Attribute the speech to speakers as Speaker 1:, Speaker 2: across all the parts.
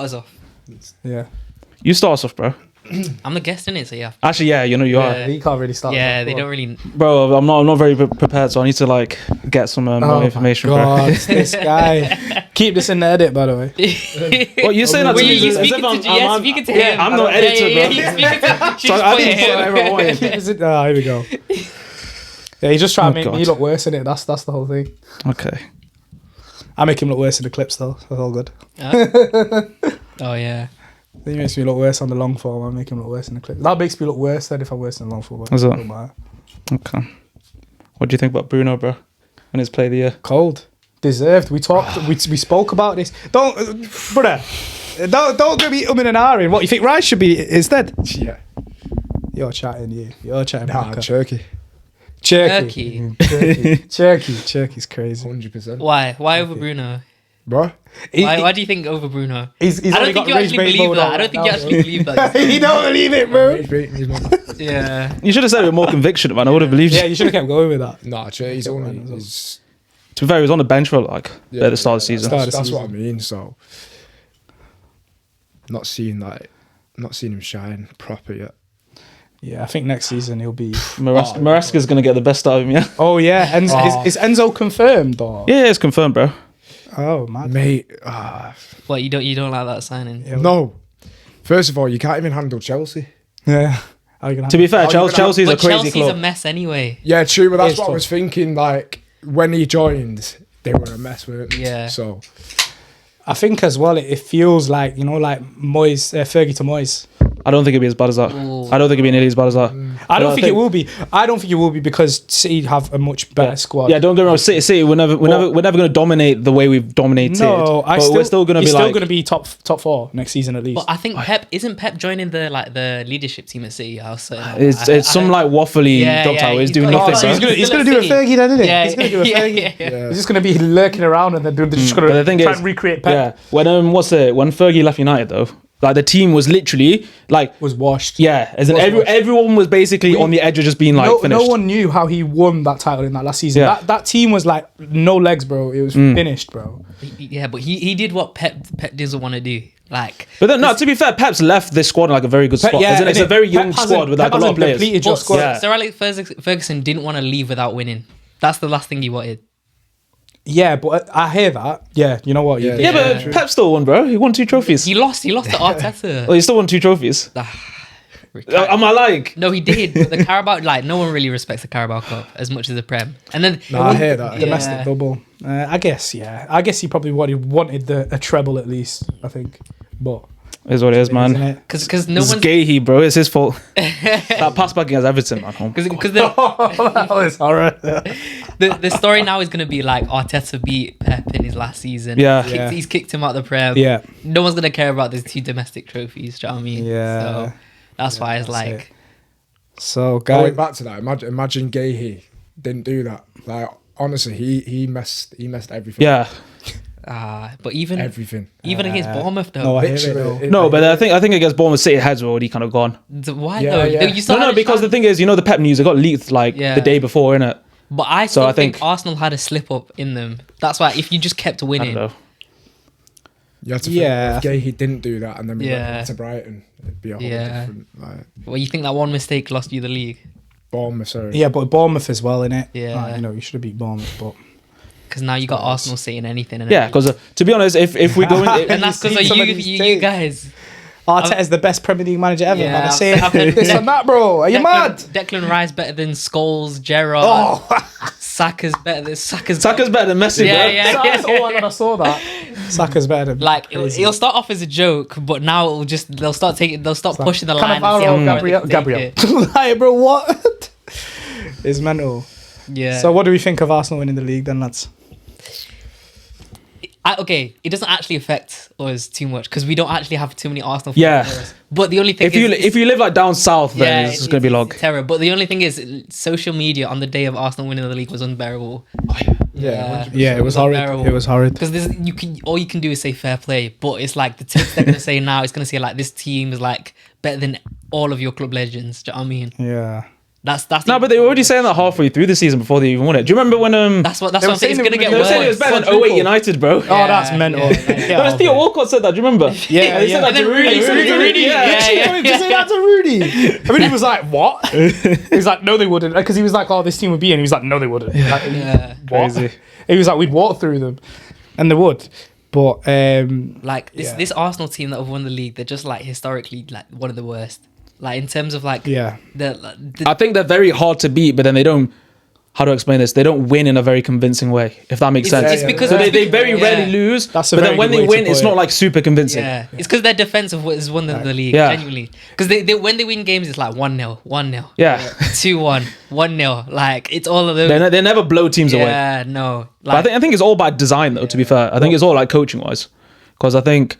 Speaker 1: Us off.
Speaker 2: Yeah.
Speaker 3: You start us off, bro.
Speaker 1: I'm the guest in it, so yeah.
Speaker 3: Actually, yeah, you
Speaker 1: Yeah.
Speaker 3: are.
Speaker 2: He can't really start.
Speaker 1: Yeah, they don't really.
Speaker 3: Bro, I'm not very prepared, so I need to like get some more information,
Speaker 2: God, this guy. Keep this in the edit, by the way.
Speaker 3: What you saying that to
Speaker 1: Wait,
Speaker 3: me?
Speaker 1: you
Speaker 3: as if
Speaker 1: speaking
Speaker 3: I'm-
Speaker 1: to yeah,
Speaker 3: I'm-
Speaker 1: speaking to
Speaker 3: yeah,
Speaker 1: him.
Speaker 3: I'm not editor, bro.
Speaker 1: He's speaking to.
Speaker 3: So I didn't put whatever I wanted.
Speaker 2: Here we go. Yeah, he's just trying to make me
Speaker 3: God.
Speaker 2: look worse in it. That's the whole thing.
Speaker 3: Okay.
Speaker 2: I make him look worse in the clips though. That's all good.
Speaker 1: Oh yeah.
Speaker 2: He makes me look worse on the long form. I make him look worse in the clip. That makes me look worse than if I'm worse in the long form.
Speaker 3: Is it?
Speaker 2: Don't matter.
Speaker 3: Okay. What do you think about Bruno, bro? When his play of the year?
Speaker 2: Cold. Deserved. We talked. we spoke about this. Brother. Don't get me and ahhing. What you think Rice should be instead?
Speaker 4: Yeah.
Speaker 2: You're chatting. You're chatting.
Speaker 4: Nah, Turkey.
Speaker 2: Turkey. Turkey's crazy.
Speaker 4: 100%.
Speaker 1: Why over Bruno?
Speaker 4: Bro.
Speaker 1: Why do you think over Bruno?
Speaker 2: He's
Speaker 1: I
Speaker 2: only
Speaker 1: don't think
Speaker 2: got
Speaker 1: you
Speaker 2: rage
Speaker 1: actually
Speaker 2: bait
Speaker 1: believe
Speaker 2: mode
Speaker 1: that.
Speaker 2: on
Speaker 1: I don't
Speaker 2: right
Speaker 1: think you
Speaker 2: now,
Speaker 1: actually believe that.
Speaker 2: You don't believe it, bro.
Speaker 1: Yeah.
Speaker 3: You should have said it with more conviction, man. I would have believed
Speaker 2: Yeah,
Speaker 3: you.
Speaker 2: you should have kept going with that.
Speaker 4: Nah, he's only... He's,
Speaker 3: To be fair, he was on the bench for like at the start of the season.
Speaker 4: That's what I mean, so... Not seeing him shine proper yet.
Speaker 2: Yeah, I think next season he'll be.
Speaker 3: Maresca's going to get the best out of him, yeah?
Speaker 2: Oh yeah, is Enzo confirmed or?
Speaker 3: Yeah, it's confirmed, bro.
Speaker 2: Oh man,
Speaker 4: Mate,
Speaker 1: What, you don't like that signing?
Speaker 2: Yeah.
Speaker 4: no. First of all, you can't even handle Chelsea.
Speaker 2: Yeah. How you gonna
Speaker 3: To be fair,
Speaker 4: How you gonna
Speaker 3: Chelsea's a
Speaker 1: But
Speaker 3: crazy
Speaker 1: Chelse's
Speaker 3: club.
Speaker 1: a mess anyway.
Speaker 4: Yeah, true, but that's
Speaker 2: It's
Speaker 4: what I
Speaker 2: tough.
Speaker 4: was thinking, like, when he joined, they were a mess, weren't they?
Speaker 1: Yeah.
Speaker 4: So,
Speaker 2: I think as well, it feels like like Moyes, Fergie to Moyes.
Speaker 3: I don't think it'd be as bad as that.
Speaker 1: Ooh.
Speaker 3: I don't think it'd be nearly as bad as that.
Speaker 2: I don't
Speaker 3: I
Speaker 2: think it will be. I don't think it will be because City have a much better squad.
Speaker 3: Yeah, don't get me wrong. City, we're never going to dominate the way we've dominated.
Speaker 2: No,
Speaker 3: we're still going to be
Speaker 2: he's
Speaker 3: like.
Speaker 2: still going to be top four next season at least.
Speaker 1: But I think isn't Pep joining the leadership team at City? I was saying
Speaker 3: It's some like waffly job title. He's doing nothing,
Speaker 2: so
Speaker 3: bro.
Speaker 2: he's going to do a Fergie then, isn't he?
Speaker 1: Yeah,
Speaker 2: He's going to do a Fergie.
Speaker 4: yeah.
Speaker 2: He's just going to be lurking around and then they're just going
Speaker 3: But the thing
Speaker 2: to try
Speaker 3: is,
Speaker 2: and recreate Pep.
Speaker 3: yeah. When Fergie left United though, like the team was literally like
Speaker 2: Was washed.
Speaker 3: yeah, as in
Speaker 2: Was washed.
Speaker 3: everyone was basically on the edge of just being like finished.
Speaker 2: No one knew how he won that title in that last season.
Speaker 3: Yeah.
Speaker 2: That team was like no legs, bro. It was finished, bro.
Speaker 1: Yeah, but he did what Pep doesn't want to do. Like,
Speaker 3: But then, no, to be fair, Pep's left this squad in like a very good spot. As in, it's a very young squad with like a lot of players.
Speaker 2: Depleted your squad.
Speaker 3: Yeah.
Speaker 1: Sir Alex Ferguson didn't want to leave without winning. That's the last thing he wanted.
Speaker 2: Yeah, but I hear that. Yeah, you know what?
Speaker 4: Yeah.
Speaker 3: Yeah, but Pep still won, bro. He won 2 trophies.
Speaker 1: He lost to Arteta.
Speaker 3: Well, he still won 2 trophies. Am I lying?
Speaker 1: No, he did. But the Carabao, like, no one really respects the Carabao Cup as much as the Prem. And then
Speaker 4: No, I hear that.
Speaker 2: Domestic
Speaker 1: Yeah.
Speaker 2: double. I guess, yeah. I guess he probably wanted a treble at least, I think. But
Speaker 3: Is what it is, man.
Speaker 2: isn't it?
Speaker 1: because no
Speaker 3: It's
Speaker 1: one's
Speaker 3: Gahey, bro. It's his fault. That pass back against Everton, man.
Speaker 1: because
Speaker 2: That was horrible.
Speaker 1: the story now is going to be like Arteta beat Pep in his last season.
Speaker 3: Yeah.
Speaker 1: He's kicked him out the Prem.
Speaker 2: Yeah.
Speaker 1: No one's going to care about these 2 domestic trophies. Do you know what I mean?
Speaker 2: Yeah.
Speaker 1: So that's why it's
Speaker 2: that's
Speaker 1: like.
Speaker 2: So,
Speaker 4: Going
Speaker 2: guys,
Speaker 4: back to that, imagine Gahey didn't do that. Like, honestly, he messed everything.
Speaker 3: Yeah.
Speaker 1: But even
Speaker 4: Everything.
Speaker 1: against Bournemouth though.
Speaker 2: no, I hear it
Speaker 4: Literally,
Speaker 2: though.
Speaker 3: No, but I think against Bournemouth, City heads were already kind of gone.
Speaker 1: Why
Speaker 4: Yeah,
Speaker 1: though?
Speaker 4: yeah.
Speaker 1: You still
Speaker 3: No,
Speaker 1: had a
Speaker 3: because the
Speaker 1: chance.
Speaker 3: thing is, the Pep news, it got leaked like
Speaker 1: Yeah.
Speaker 3: the day before, innit?
Speaker 1: But I still
Speaker 3: I
Speaker 1: think
Speaker 3: think-
Speaker 1: Arsenal had a slip up in them. That's why if you just kept
Speaker 3: I
Speaker 1: winning,
Speaker 3: don't know.
Speaker 4: You have to
Speaker 2: Yeah.
Speaker 4: think if Gahey didn't do that and then we
Speaker 1: Yeah.
Speaker 4: went to Brighton, it'd be a whole
Speaker 1: Yeah.
Speaker 4: different, like,
Speaker 1: well, you think that one mistake lost you the league?
Speaker 4: Bournemouth, sorry.
Speaker 2: Yeah, but Bournemouth as well, innit?
Speaker 1: Yeah.
Speaker 2: Like, you should have beat Bournemouth, but
Speaker 1: Because now you got Arsenal saying anything. And
Speaker 3: Yeah, because to be honest, if we go in,
Speaker 1: and that's because of you guys.
Speaker 2: Arteta's the best Premier League manager ever.
Speaker 1: Yeah,
Speaker 2: man. I
Speaker 1: I've-
Speaker 2: say
Speaker 1: I've heard-
Speaker 2: this and that, bro. Are you mad?
Speaker 1: Declan Rice better than Scholes, Gerrard.
Speaker 2: Oh,
Speaker 1: Saka's better than Saka's
Speaker 3: better than Messi,
Speaker 1: Yeah,
Speaker 3: bro.
Speaker 1: yeah.
Speaker 2: that's all I saw that. Saka's better than
Speaker 1: Like it'll start off as a joke, but now they'll start pushing the line. and see how
Speaker 2: Cannavaro,
Speaker 1: far they can take
Speaker 2: Gabriel.
Speaker 1: it.
Speaker 2: Like, bro, what? It's mental.
Speaker 1: Yeah.
Speaker 2: So, what do we think of Arsenal winning the league then, lads?
Speaker 1: Okay, it doesn't actually affect us too much because we don't actually have too many Arsenal fans.
Speaker 3: Yeah.
Speaker 1: near us. But the only thing
Speaker 3: If you live like down south, then it's going to be log.
Speaker 1: terror. But the only thing is, social media on the day of Arsenal winning the league was unbearable.
Speaker 4: Yeah,
Speaker 2: Yeah, it was horrid.
Speaker 1: unbearable.
Speaker 2: It was horrid.
Speaker 1: Because all you can do is say fair play, but it's like the text they're gonna say now. It's gonna say like this team is like better than all of your club legends. Do you know what I mean?
Speaker 2: Yeah.
Speaker 1: That's
Speaker 3: No, but they were already saying that halfway through the season before they even won it. Do you remember when
Speaker 1: That's what I'm saying. It's gonna get
Speaker 3: they were saying it was
Speaker 1: worse.
Speaker 3: better than 08 United, bro?
Speaker 2: Oh, that's mental.
Speaker 3: That was Theo Walcott said that. Do you remember?
Speaker 2: Yeah,
Speaker 3: He said that
Speaker 1: And then
Speaker 3: to Rudy.
Speaker 1: Rudy. Yeah.
Speaker 2: Just say that to Rudy. And Rudy was like, "What?" He was like, "No, they wouldn't," because he was like, "Oh, this team would be," and he was like, "No, they wouldn't." Like,
Speaker 1: Yeah.
Speaker 2: what?
Speaker 3: Crazy.
Speaker 2: He was like, "We'd walk through them," and they would. But
Speaker 1: Like this Arsenal team that have won the league, they're just like historically like one of the worst. Like in terms of like
Speaker 3: I think they're very hard to beat, but then they don't. How do I explain this? They don't win in a very convincing way, if that makes sense.
Speaker 1: It's because
Speaker 3: so they very rarely lose, but then when they win, it's not like super convincing.
Speaker 1: Yeah, it's because their defensive has won them the league, genuinely. Because they when they win games, it's like 1-0, 1-0.
Speaker 3: Yeah.
Speaker 1: 2-1, 1-0. Like, it's all of those.
Speaker 3: They never blow teams away.
Speaker 1: Yeah, no.
Speaker 3: Like, I think it's all by design, though, to be fair. I think it's all like coaching-wise. Because I think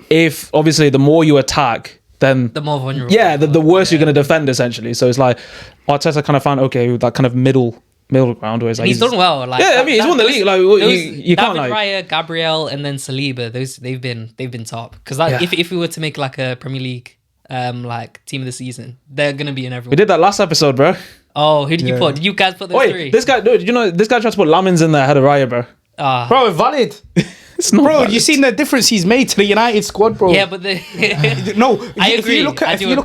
Speaker 3: if, obviously, the more you attack, then
Speaker 1: the more vulnerable.
Speaker 3: Yeah, the worse you're going to defend, essentially. So it's like, Arteta kind of found, okay, that kind of middle ground where it's like
Speaker 1: he's done well. Like,
Speaker 3: yeah, I mean, he's won the league. Like, you can't
Speaker 1: David
Speaker 3: like
Speaker 1: Raya, Gabriel, and then Saliba. Those they've been top. Because if we were to make like a Premier League like team of the season, they're gonna be in everyone.
Speaker 3: We did that last episode, bro.
Speaker 1: Oh, who did you put? Did you guys put those three?
Speaker 3: This guy, dude, this guy tried to put Lamins in there ahead of Raya, bro.
Speaker 2: Bro, valid.
Speaker 3: It's not
Speaker 2: bro,
Speaker 3: valid.
Speaker 2: you seen the difference he's made to the United squad, bro.
Speaker 1: Yeah, but
Speaker 2: no,
Speaker 1: I
Speaker 2: if
Speaker 1: agree.
Speaker 2: you look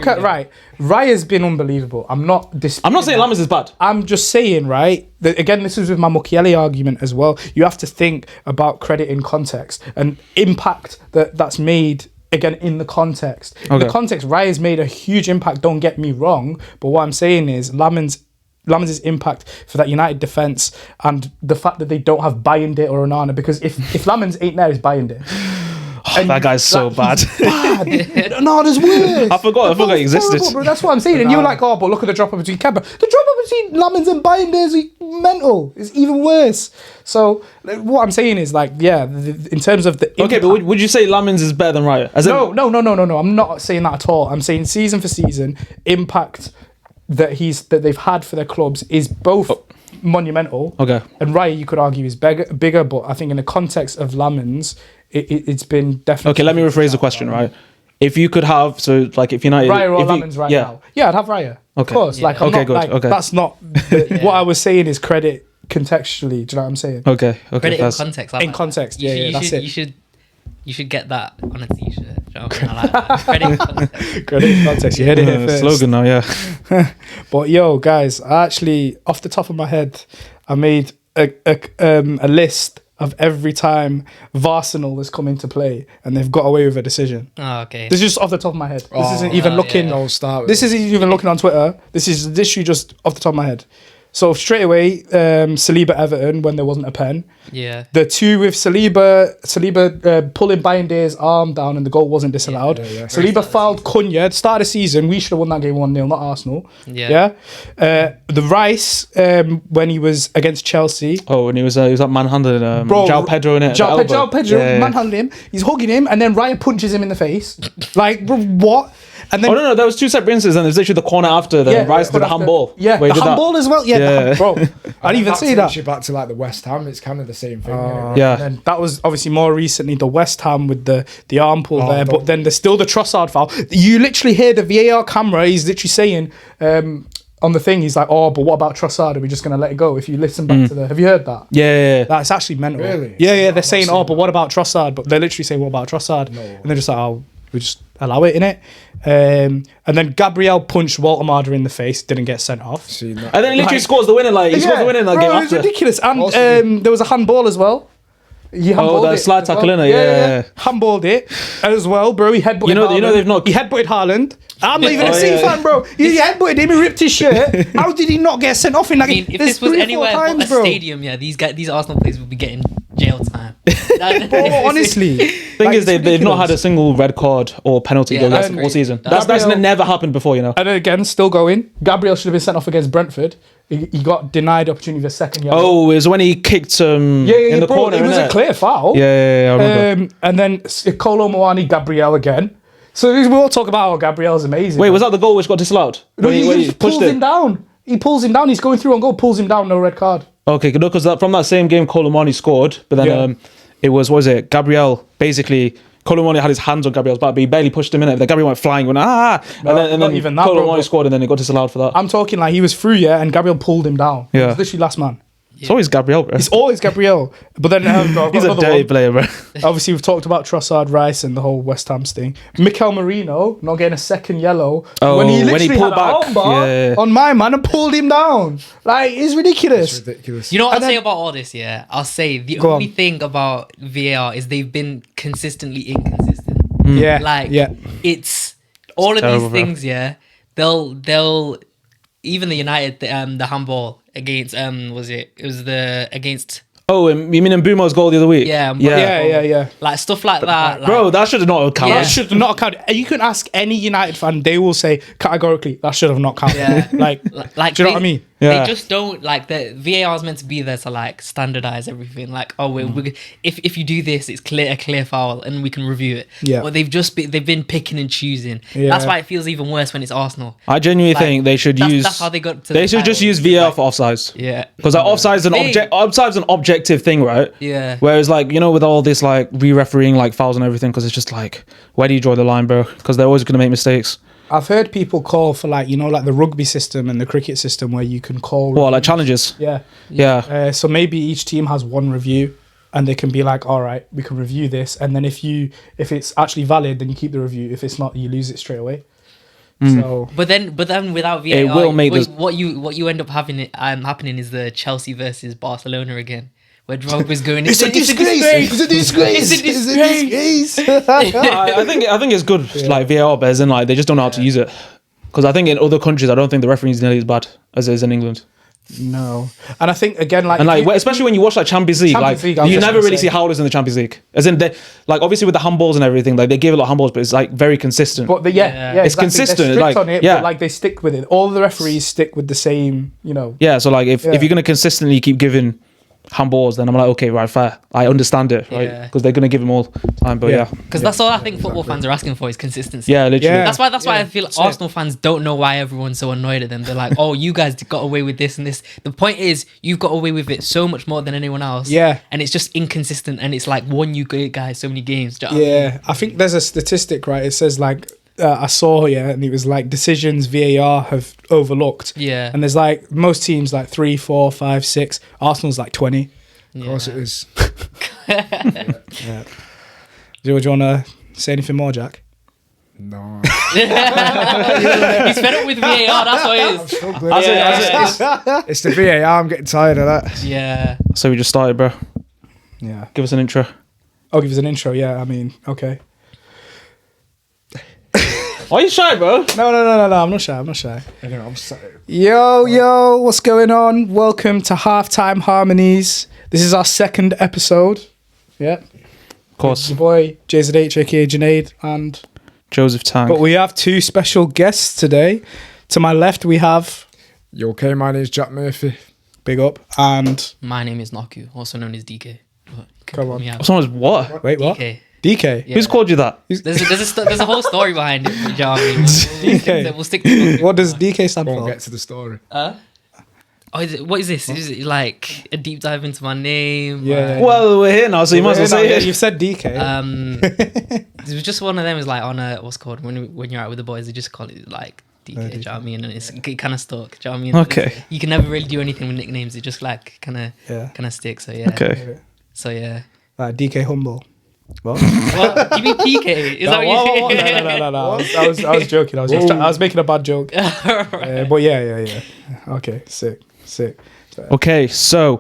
Speaker 2: at right, Raya's been unbelievable. I'm not
Speaker 3: saying Lamins is bad.
Speaker 2: I'm just saying, right, that again, this is with my Mukiele argument as well. You have to think about credit in context and impact that's made again in the context. In the context, Raya's made a huge impact, don't get me wrong, but what I'm saying is Lamins' impact for that United defence and the fact that they don't have Bayindir or Onana, because if Lamins ain't there, it's Bayindir.
Speaker 3: And that guy's so bad.
Speaker 2: No, there's worse.
Speaker 3: I forgot he existed.
Speaker 2: Horrible, bro. That's what I'm saying. And you're like, oh, but look at the drop up between Kemba. The drop up between Lamins and Bayindir is mental. It's even worse. So what I'm saying is like, yeah, in terms of the impact,
Speaker 3: okay, but would you say Lamins is better than Raya?
Speaker 2: No. I'm not saying that at all. I'm saying season for season impact that they've had for their clubs is both monumental.
Speaker 3: Okay.
Speaker 2: And Raya, you could argue, is bigger, but I think in the context of Lamins, it's been definitely.
Speaker 3: Okay, let me rephrase the question, right? If you could have, so like if United,
Speaker 2: Raya or Lamins now, yeah, I'd have Raya. Of course, like I'm not,
Speaker 3: good.
Speaker 2: like, that's not what I was saying is credit contextually. Do you know what I'm saying?
Speaker 3: Okay.
Speaker 1: Credit in context.
Speaker 2: In context, that's it.
Speaker 1: You should get that on a t-shirt. You know what I mean? I like that. Credit in context.
Speaker 2: Credit in context. You heard it here first.
Speaker 3: Slogan now, yeah.
Speaker 2: But yo, guys, I actually, off the top of my head, I made a list of every time Arsenal has come into play and they've got away with a decision.
Speaker 1: Oh, okay.
Speaker 2: This is just off the top of my head. This isn't even looking.
Speaker 4: Don't start.
Speaker 2: This isn't even looking on Twitter. This is literally just off the top of my head. So straight away, Saliba Everton when there wasn't a pen.
Speaker 1: Yeah.
Speaker 2: The two with Saliba pulling Bayindir's arm down and the goal wasn't disallowed. Saliba fouled Cunha at the start of the season. We should have won that game 1-0, not Arsenal.
Speaker 1: Yeah.
Speaker 2: The Rice when he was against Chelsea.
Speaker 3: Oh, and he was that manhandling João Pedro in it.
Speaker 2: João Pedro manhandling him. He's hugging him and then Raya punches him in the face. Like, bro, what? And then,
Speaker 3: no, there was two separate instances, and there's literally the corner after the Rice did the handball.
Speaker 2: Yeah, the handball as well. Yeah. Bro, I didn't even see that.
Speaker 4: Back to like the West Ham, it's kind of the same thing.
Speaker 3: Yeah,
Speaker 2: and that was obviously more recently the West Ham with the arm pull there, but then there's still the Trossard foul. You literally hear the VAR camera. He's literally saying on the thing, he's like, "Oh, but what about Trossard? Are we just gonna let it go?" If you listen back to have you heard that?
Speaker 3: Yeah.
Speaker 2: That's actually mental.
Speaker 4: Really?
Speaker 2: Yeah. They're saying, "Oh, but what about Trossard?" But they're literally saying, "What about Trossard?" No. And they're just like, "Oh, we just allow it, innit?" And then Gabriel punched Walter Marder in the face, didn't get sent off.
Speaker 3: And then he literally scores the winner. He scores the winner in that game
Speaker 2: it's
Speaker 3: after.
Speaker 2: ridiculous. And there was a handball as well. He handballed
Speaker 3: the slide tackle in it. Yeah.
Speaker 2: Handballed it as well, bro. He headbutted.
Speaker 3: You know they've not.
Speaker 2: He headbutted Haaland. I'm not even a City fan, bro. He headbutted him. He ripped his shirt. How did he not get sent off in that game?
Speaker 1: If this was anywhere but a stadium, these Arsenal players would be getting jail time.
Speaker 2: Honestly,
Speaker 3: Thing is, they've not had a single red card or penalty go against them all season. That's never happened before, you know.
Speaker 2: And again, still going. Gabriel should have been sent off against Brentford. He got denied opportunity for a second yellow.
Speaker 3: Oh, it was when he kicked in the corner.
Speaker 2: It was a clear foul.
Speaker 3: Yeah, I remember.
Speaker 2: And then Kolo Muani, Gabriel again. So we all talk about how Gabriel's amazing.
Speaker 3: Wait, was that the goal which got disallowed?
Speaker 2: No, he pulls him down. He pulls him down. He's going through on goal, pulls him down, no red card.
Speaker 3: Okay, because from that same game, Kolo Muani scored, but then it was Gabriel basically Colomani had his hands on Gabriel's back, but he barely pushed him in it. Then Gabriel went flying, and then
Speaker 2: even that,
Speaker 3: Colomani scored, and then he got disallowed for that.
Speaker 2: I'm talking like he was through, yeah, and Gabriel pulled him down.
Speaker 3: Yeah.
Speaker 2: He was literally last man.
Speaker 3: It's always Gabriel, bro.
Speaker 2: It's always Gabriel. But then
Speaker 3: He's a dirty player, bro.
Speaker 2: Obviously, we've talked about Trossard, Rice, and the whole West Ham thing. Mikel Merino not getting a second yellow when he literally
Speaker 3: pulled
Speaker 2: had
Speaker 3: back
Speaker 2: a armbar on my man and pulled him down. Like, it's ridiculous.
Speaker 4: It's ridiculous.
Speaker 1: You know what I'll say about all this? Yeah, I'll say the only thing about VAR is they've been consistently inconsistent.
Speaker 2: Yeah,
Speaker 1: like it's all of
Speaker 3: terrible,
Speaker 1: these things. Yeah, they'll even the United the handball against against.
Speaker 3: Oh, you mean Mbumo's goal the other week?
Speaker 2: Yeah.
Speaker 1: Like stuff like that. Like,
Speaker 3: bro, that should have not counted.
Speaker 2: That should not have counted. You can ask any United fan, they will say categorically that should have not counted.
Speaker 1: Yeah.
Speaker 2: like, do you know what I mean?
Speaker 1: They just don't like the VAR is meant to be there to like standardize everything. Like, we're if you do this, it's a clear foul, and we can review it.
Speaker 2: Yeah.
Speaker 1: But they've been picking and choosing.
Speaker 2: Yeah.
Speaker 1: That's why it feels even worse when it's Arsenal.
Speaker 3: I genuinely think they should use.
Speaker 1: That's how they got to.
Speaker 3: They should just use VAR for offsides.
Speaker 1: Yeah.
Speaker 3: Because like, offside's an objective thing, right?
Speaker 1: Yeah.
Speaker 3: Whereas like, you know, with all this like re-refereeing like fouls and everything, because it's just like, where do you draw the line, bro? Because they're always going to make mistakes.
Speaker 2: I've heard people call for like, you know, like the rugby system and the cricket system where you can call.
Speaker 3: What, like challenges?
Speaker 2: Yeah. So maybe each team has one review and they can be like, all right, we can review this. And then if it's actually valid, then you keep the review. If it's not, you lose it straight away. So,
Speaker 1: but then without VAR,
Speaker 3: it will make
Speaker 1: what you end up having happening is the Chelsea versus Barcelona again, where Drogba's going.
Speaker 2: It's a disgrace. It's a disgrace.
Speaker 3: I think it's good, like VAR, but as in like they just don't know how to use it. Because I think in other countries, I don't think the refereeing is nearly as bad as it is in England.
Speaker 2: No, and I think again, like,
Speaker 3: and like especially when you watch like Champions League, you never really see howlers in the Champions League. As in, like obviously with the handballs and everything, like they give a lot of handballs, but it's like very consistent.
Speaker 2: But
Speaker 3: it's consistent.
Speaker 2: They're strict
Speaker 3: like
Speaker 2: on it, but like they stick with it. All the referees stick with the same, you know.
Speaker 3: Yeah, so like if you're gonna consistently keep giving handballs, then I'm like, okay, right, fair. I understand it, right? Because they're gonna give them all time, but
Speaker 1: because that's all I think football fans are asking for is consistency.
Speaker 3: Yeah, literally.
Speaker 1: That's why I feel Arsenal fans don't know why everyone's so annoyed at them. They're like, oh, you guys got away with this and this. The point is, you've got away with it so much more than anyone else.
Speaker 2: Yeah,
Speaker 1: and it's just inconsistent, and it's like won you guys so many games. Do you know what I mean?
Speaker 2: I think there's a statistic, right? It says like. I saw and it was like decisions VAR have overlooked.
Speaker 1: Yeah,
Speaker 2: and there's like most teams like 3, 4, 5, 6. Arsenal's like 20.
Speaker 4: Of course it is.
Speaker 2: Do you want to say anything more, Jack?
Speaker 4: No.
Speaker 1: He's fed up with VAR. That's what it is.
Speaker 4: It's the VAR. I'm getting tired of that.
Speaker 1: Yeah.
Speaker 3: So we just started, bro.
Speaker 2: Yeah.
Speaker 3: Give us an intro.
Speaker 2: I'll give us an intro. Yeah. I mean, okay.
Speaker 3: Why are you shy, bro?
Speaker 2: No. I'm not shy.
Speaker 4: I know, I'm sorry.
Speaker 2: Yo, what's going on? Welcome to Halftime Harmonies. This is our second episode. Yeah.
Speaker 3: Of course.
Speaker 2: Your boy, JZH, aka Junaid, and
Speaker 3: Joseph Tang.
Speaker 2: But we have two special guests today. To my left, we have...
Speaker 4: Yo, okay, my name is Jack Murphy.
Speaker 2: Big up. And...
Speaker 1: My name is Naku, also known as DK.
Speaker 2: Come on.
Speaker 3: Someone's what?
Speaker 2: Wait, what?
Speaker 1: DK.
Speaker 2: Yeah.
Speaker 3: Who's called you that?
Speaker 1: There's a whole story behind it. You know what I mean?
Speaker 2: DK.
Speaker 1: We'll stick to
Speaker 2: what does DK stand
Speaker 4: Won't
Speaker 2: for?
Speaker 4: get to the story.
Speaker 1: What is this? Is it like a deep dive into my name?
Speaker 2: Yeah.
Speaker 3: Well, we're here now, so you might as well say it.
Speaker 2: You've said DK.
Speaker 1: It was just one of them. Is like on a what's called when you're out with the boys, they just call it like DK. Do you know what I mean? And it kind of stuck. Do you know what I mean?
Speaker 3: Okay.
Speaker 1: You can never really do anything with nicknames. It just like kind of stick. So yeah.
Speaker 3: Okay.
Speaker 1: So yeah.
Speaker 2: Like DK Humble. What?
Speaker 1: What? Do you mean PK? Is that what you
Speaker 2: No. I was joking. I was making a bad joke.
Speaker 1: Right.
Speaker 2: But yeah. Okay, sick.
Speaker 3: Okay, so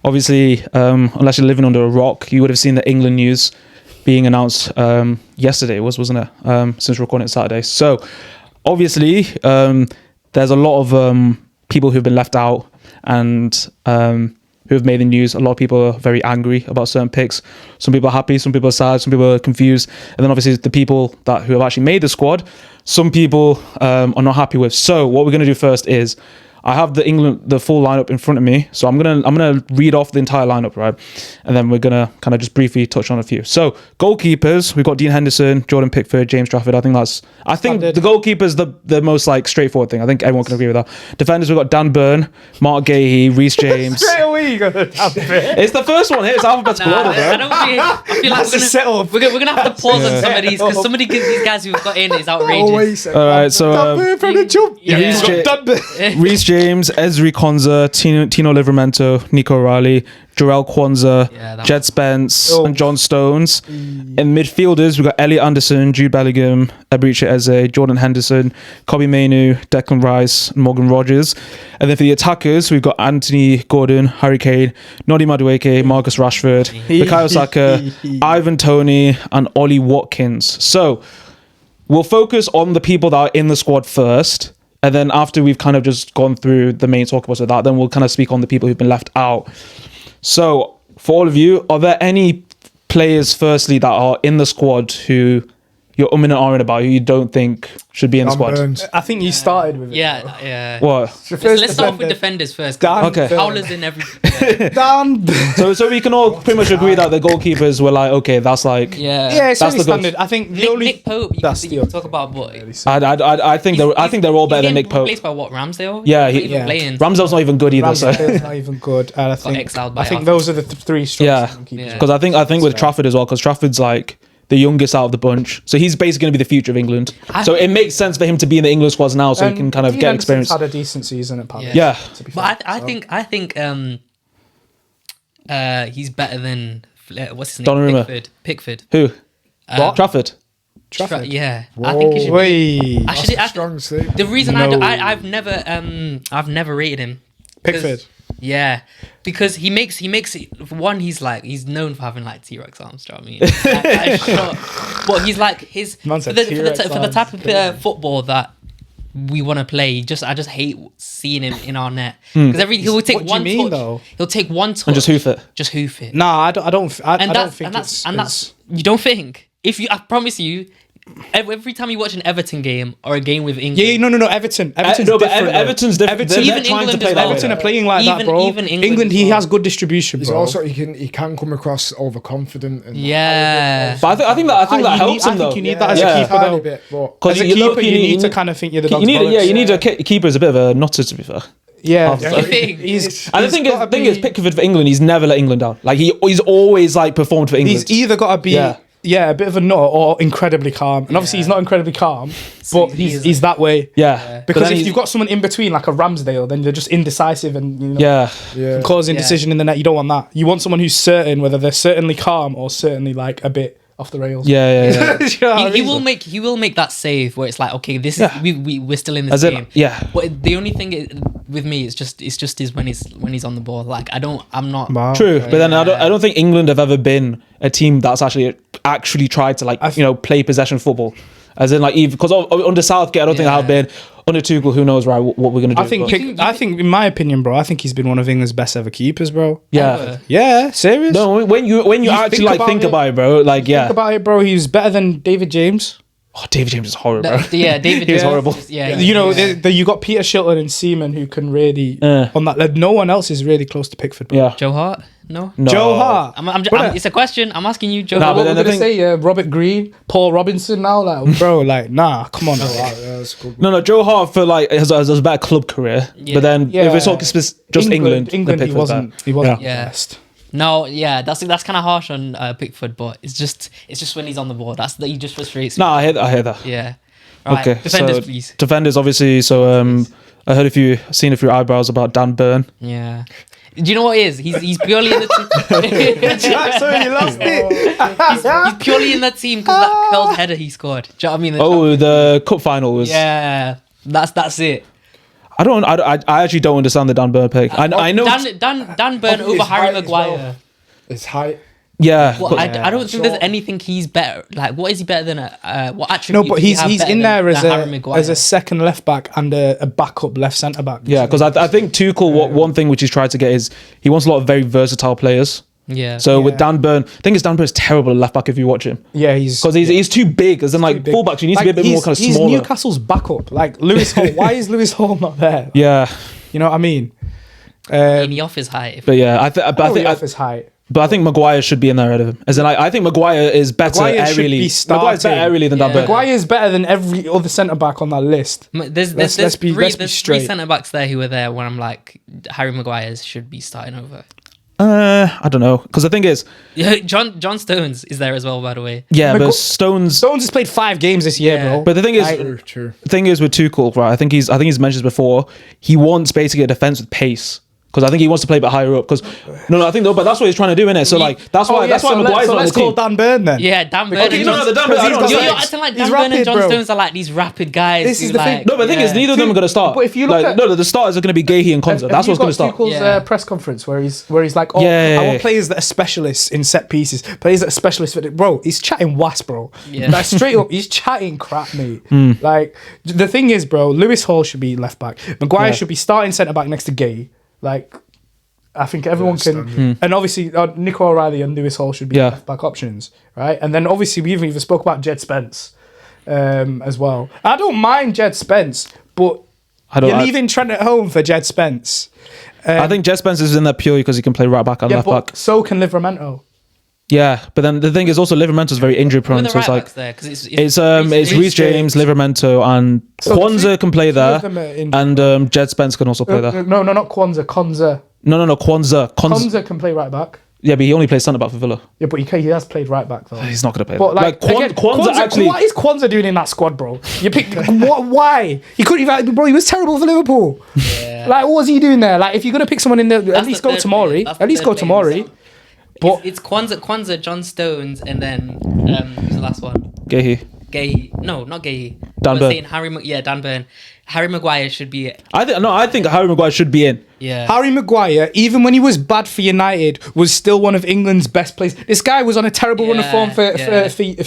Speaker 3: obviously, unless you're living under a rock, you would have seen the England news being announced yesterday, wasn't it? Since we're recording it Saturday. So obviously, there's a lot of people who've been left out and who have made the news. A lot of people are very angry about certain picks. Some people are happy, some people are sad, some people are confused. And then obviously the people who have actually made the squad, some people are not happy with. So what we're going to do first is I have the full lineup in front of me. So I'm gonna read off the entire lineup, right? And then we're gonna kind of just briefly touch on a few. So goalkeepers, we've got Dean Henderson, Jordan Pickford, James Trafford. I think the goalkeeper's the most like straightforward thing. I think everyone can agree with that. Defenders, we've got Dan Burn, Mark Gahey, Reece James.
Speaker 2: Straight away. way you gonna have it.
Speaker 3: It's the first one here. It's alphabetical order, bro.
Speaker 1: I feel like we're gonna have to pause on some of these because these guys who've got in is outrageous.
Speaker 3: All right, so Reece James, Ezri Konza, Tino Livramento, Nico Riley, Jarrell Kwanzaa, Jed Spence, and John Stones. In midfielders, we've got Elliot Anderson, Jude Bellingham, Eberechi Eze, Jordan Henderson, Kobbie Mainoo, Declan Rice, and Morgan Rogers. And then for the attackers, we've got Anthony Gordon, Harry Kane, Noni Madueke, Marcus Rashford, Bukayo Saka, Ivan Toney, and Ollie Watkins. So we'll focus on the people that are in the squad first. And then after we've kind of just gone through the main talk about that, then we'll kind of speak on the people who've been left out. So, for all of you, are there any players, firstly, that are in the squad who you're and ahhing about, who you don't think should be in the squad?
Speaker 2: I think you started with it.
Speaker 1: Yeah.
Speaker 3: What?
Speaker 1: Let's start off with defenders first.
Speaker 3: Okay.
Speaker 1: Howlers in every.
Speaker 3: So we can all pretty much agree that the goalkeepers were like, okay, that's like.
Speaker 2: Yeah, it's
Speaker 3: that's
Speaker 2: only
Speaker 3: the
Speaker 2: standard. I think the only
Speaker 1: Nick Pope. You can talk about, but
Speaker 3: I think they're all better than Nick Pope.
Speaker 1: Replaced by what, Ramsdale?
Speaker 3: Yeah,
Speaker 1: Ramsdale's
Speaker 3: not even good either.
Speaker 2: Ramsdale's not even good. And I think those are the three strongest goalkeepers.
Speaker 3: Because I think with Trafford as well, because Trafford's like the youngest out of the bunch, so he's basically going to be the future of England. So it makes sense for him to be in the England squads now, so he can kind of get experience.
Speaker 2: Had a decent season at Palace.
Speaker 3: Yeah.
Speaker 1: But I think he's better than what's his name?
Speaker 3: Donnarumma.
Speaker 1: Pickford.
Speaker 3: Who? Trafford.
Speaker 1: Yeah, I think he should.
Speaker 2: Wait.
Speaker 4: Strong suit.
Speaker 1: The reason I've never rated him.
Speaker 2: Pickford.
Speaker 1: Yeah, because he makes one. He's known for having like T-Rex arms. Do you know what I mean? But he's like for the type of football that we want to play. I just hate seeing him in our net because he'll take one touch. He'll take one touch
Speaker 3: and just hoof it.
Speaker 2: Nah, I don't think
Speaker 1: that's you don't think. I promise you. Every time you watch an Everton game or a game with England,
Speaker 2: no, Everton's different.
Speaker 1: Even England as well.
Speaker 2: Everton are playing like that, bro.
Speaker 1: Even
Speaker 2: England, he has good distribution, bro.
Speaker 4: He's also he can come across overconfident.
Speaker 1: And
Speaker 3: but I think that helps him though.
Speaker 2: I think you need that as a keeper though. Because as a keeper, you need to kind of think you're the dog's bollocks.
Speaker 3: You need a keeper as a bit of a nutter, to be fair.
Speaker 2: Yeah,
Speaker 3: and the thing is, Pickford for England, he's never let England down. Like he's always like performed for England.
Speaker 2: He's either got to be a bit of a nut or incredibly calm. And obviously he's not incredibly calm, but he's that way.
Speaker 3: Yeah.
Speaker 2: Because if you've got someone in between like a Ramsdale, then they're just indecisive and causing decision in the net. You don't want that. You want someone who's certain, whether they're certainly calm or certainly like a bit off the rails.
Speaker 3: Yeah.
Speaker 1: He will make that save where it's like, okay, this is we're still in this game. But the only thing with me is just when he's on the ball. Like I'm not
Speaker 3: true. But then I don't think England have ever been a team that's actually tried to play possession football. As in because under Southgate, I don't think I have been. Under Tuchel, who knows what we're gonna do.
Speaker 2: I think in my opinion, bro, I think he's been one of England's best ever keepers, bro.
Speaker 3: Yeah,
Speaker 2: serious.
Speaker 3: No, when you actually think about it, bro, think
Speaker 2: about it, bro. He's better than David James.
Speaker 3: Oh, David James is horrible, bro.
Speaker 1: Yeah, David
Speaker 3: James is horrible.
Speaker 2: You got Peter Shilton and Seaman who can really on that. No one else is really close to Pickford, bro.
Speaker 3: Yeah.
Speaker 1: Joe Hart. No.
Speaker 2: Joe Hart.
Speaker 1: It's a question. I'm asking you, Joe.
Speaker 2: What we're gonna say? Robert Green, Paul Robinson. Now, bro, nah, come on.
Speaker 3: No, Joe Hart for has a better club career. But then if we're talking just England,
Speaker 2: he wasn't the best.
Speaker 1: No, that's kind of harsh on Pickford, but it's just when he's on the ball. He just frustrates me.
Speaker 3: No, I hear that.
Speaker 1: Yeah. Right. Okay. Defenders, please.
Speaker 3: Defenders, obviously. So I heard seen a few eyebrows about Dan Burn.
Speaker 1: Yeah. Do you know what it is? He's purely in the team.
Speaker 2: Sorry, you lost it.
Speaker 1: He's purely in that team because that curled header he scored. Do you know what I mean?
Speaker 3: The cup final was.
Speaker 1: Yeah, that's it.
Speaker 3: I actually don't understand the Dan Burn pick. I know
Speaker 1: Dan Burn over Harry Maguire.
Speaker 4: Well. His height.
Speaker 3: Yeah,
Speaker 1: well, I don't think there's anything he's better. Like, what is he better than? What attribute?
Speaker 2: No, but he's in there as a second left back and a backup left centre back.
Speaker 3: Yeah, because I think Tuchel, one thing which he's tried to get is he wants a lot of very versatile players.
Speaker 1: Yeah.
Speaker 3: So with Dan Burn, I think Dan Burn's terrible at left back if you watch him.
Speaker 2: Yeah,
Speaker 3: he's too big. As in fullbacks, you need to be a bit more kind of smaller.
Speaker 2: He's Newcastle's backup. Like Lewis Hall. Why is Lewis Hall not there?
Speaker 3: Yeah.
Speaker 2: You know what I mean?
Speaker 1: Ain't he off his height?
Speaker 3: But yeah, I
Speaker 2: think off his height.
Speaker 3: But I think Maguire should be in there ahead of him. As in, I think Maguire is better Maguire's better aerially than Dan Burn.
Speaker 2: Maguire is better than every other centre back on that list.
Speaker 1: There's three centre backs there who were there when I'm like, Harry Maguire should be starting over.
Speaker 3: I don't know, because the thing is,
Speaker 1: John Stones is there as well, by the way.
Speaker 3: Yeah, but Stones
Speaker 2: has played 5 games this year, bro.
Speaker 3: But the thing is,
Speaker 4: true.
Speaker 3: The thing is with Tuchel, right? I think he's mentioned this before. He wants basically a defense with pace. Because I think he wants to play a bit higher up. Because but that's what he's trying to do, innit? So like that's why Maguire's on the team.
Speaker 2: Let's call Dan Burn then.
Speaker 1: Yeah, Dan Burn.
Speaker 3: Okay, no, Dan Burn.
Speaker 1: You're acting like Dan Burn and John Stones are like these rapid guys.
Speaker 2: This is the thing.
Speaker 3: No, but the thing is, neither of them are going to start.
Speaker 2: But if you look at
Speaker 3: the starters are going to be Gahey and Konza. That's what's going to start.
Speaker 2: Tuchel's press conference where he's like, I want players that are specialists in set pieces, players that are specialists. Bro, he's chatting wasp, bro.
Speaker 1: Yeah.
Speaker 2: Like straight up, he's chatting crap, mate. Like the thing is, bro, Lewis Hall should be left back. Maguire should be starting centre back next to Gahey. Like, I think everyone can, and obviously Nico O'Reilly and Lewis Hall should be left back options, right? And then obviously we even spoke about Jed Spence as well. I don't mind Jed Spence, but you're leaving Trent at home for Jed Spence.
Speaker 3: I think Jed Spence is in there purely because he can play right back and left back.
Speaker 2: So can Livramento.
Speaker 3: Yeah, but then the thing is also Livramento's very injury prone, so it's like it's Reece James, Livramento, and Kwanzaa can play there, and Jed Spence can also play there.
Speaker 2: No, not Kwanzaa. Konza.
Speaker 3: No, Kwanzaa.
Speaker 2: Konza can play right back.
Speaker 3: Yeah, but he only plays centre back for Villa.
Speaker 2: Yeah, but he has played right back though.
Speaker 3: He's not going to play.
Speaker 2: But like
Speaker 3: Kwanzaa actually,
Speaker 2: what is Kwanzaa doing in that squad, bro? You picked why? He couldn't even, bro. He was terrible for Liverpool. Yeah. Like, what was he doing there? Like, if you're gonna pick someone in there, at least go Tomori. At least go Tomori.
Speaker 1: But it's Kwanzaa, John Stones, and then who's the last one?
Speaker 3: Gahey.
Speaker 1: No, not Gahey.
Speaker 3: Dan Burn.
Speaker 1: Dan Burn. Harry Maguire should be.
Speaker 3: I think Harry Maguire should be in.
Speaker 1: Yeah.
Speaker 2: Harry Maguire, even when he was bad for United, was still one of England's best players. This guy was on a terrible run of form for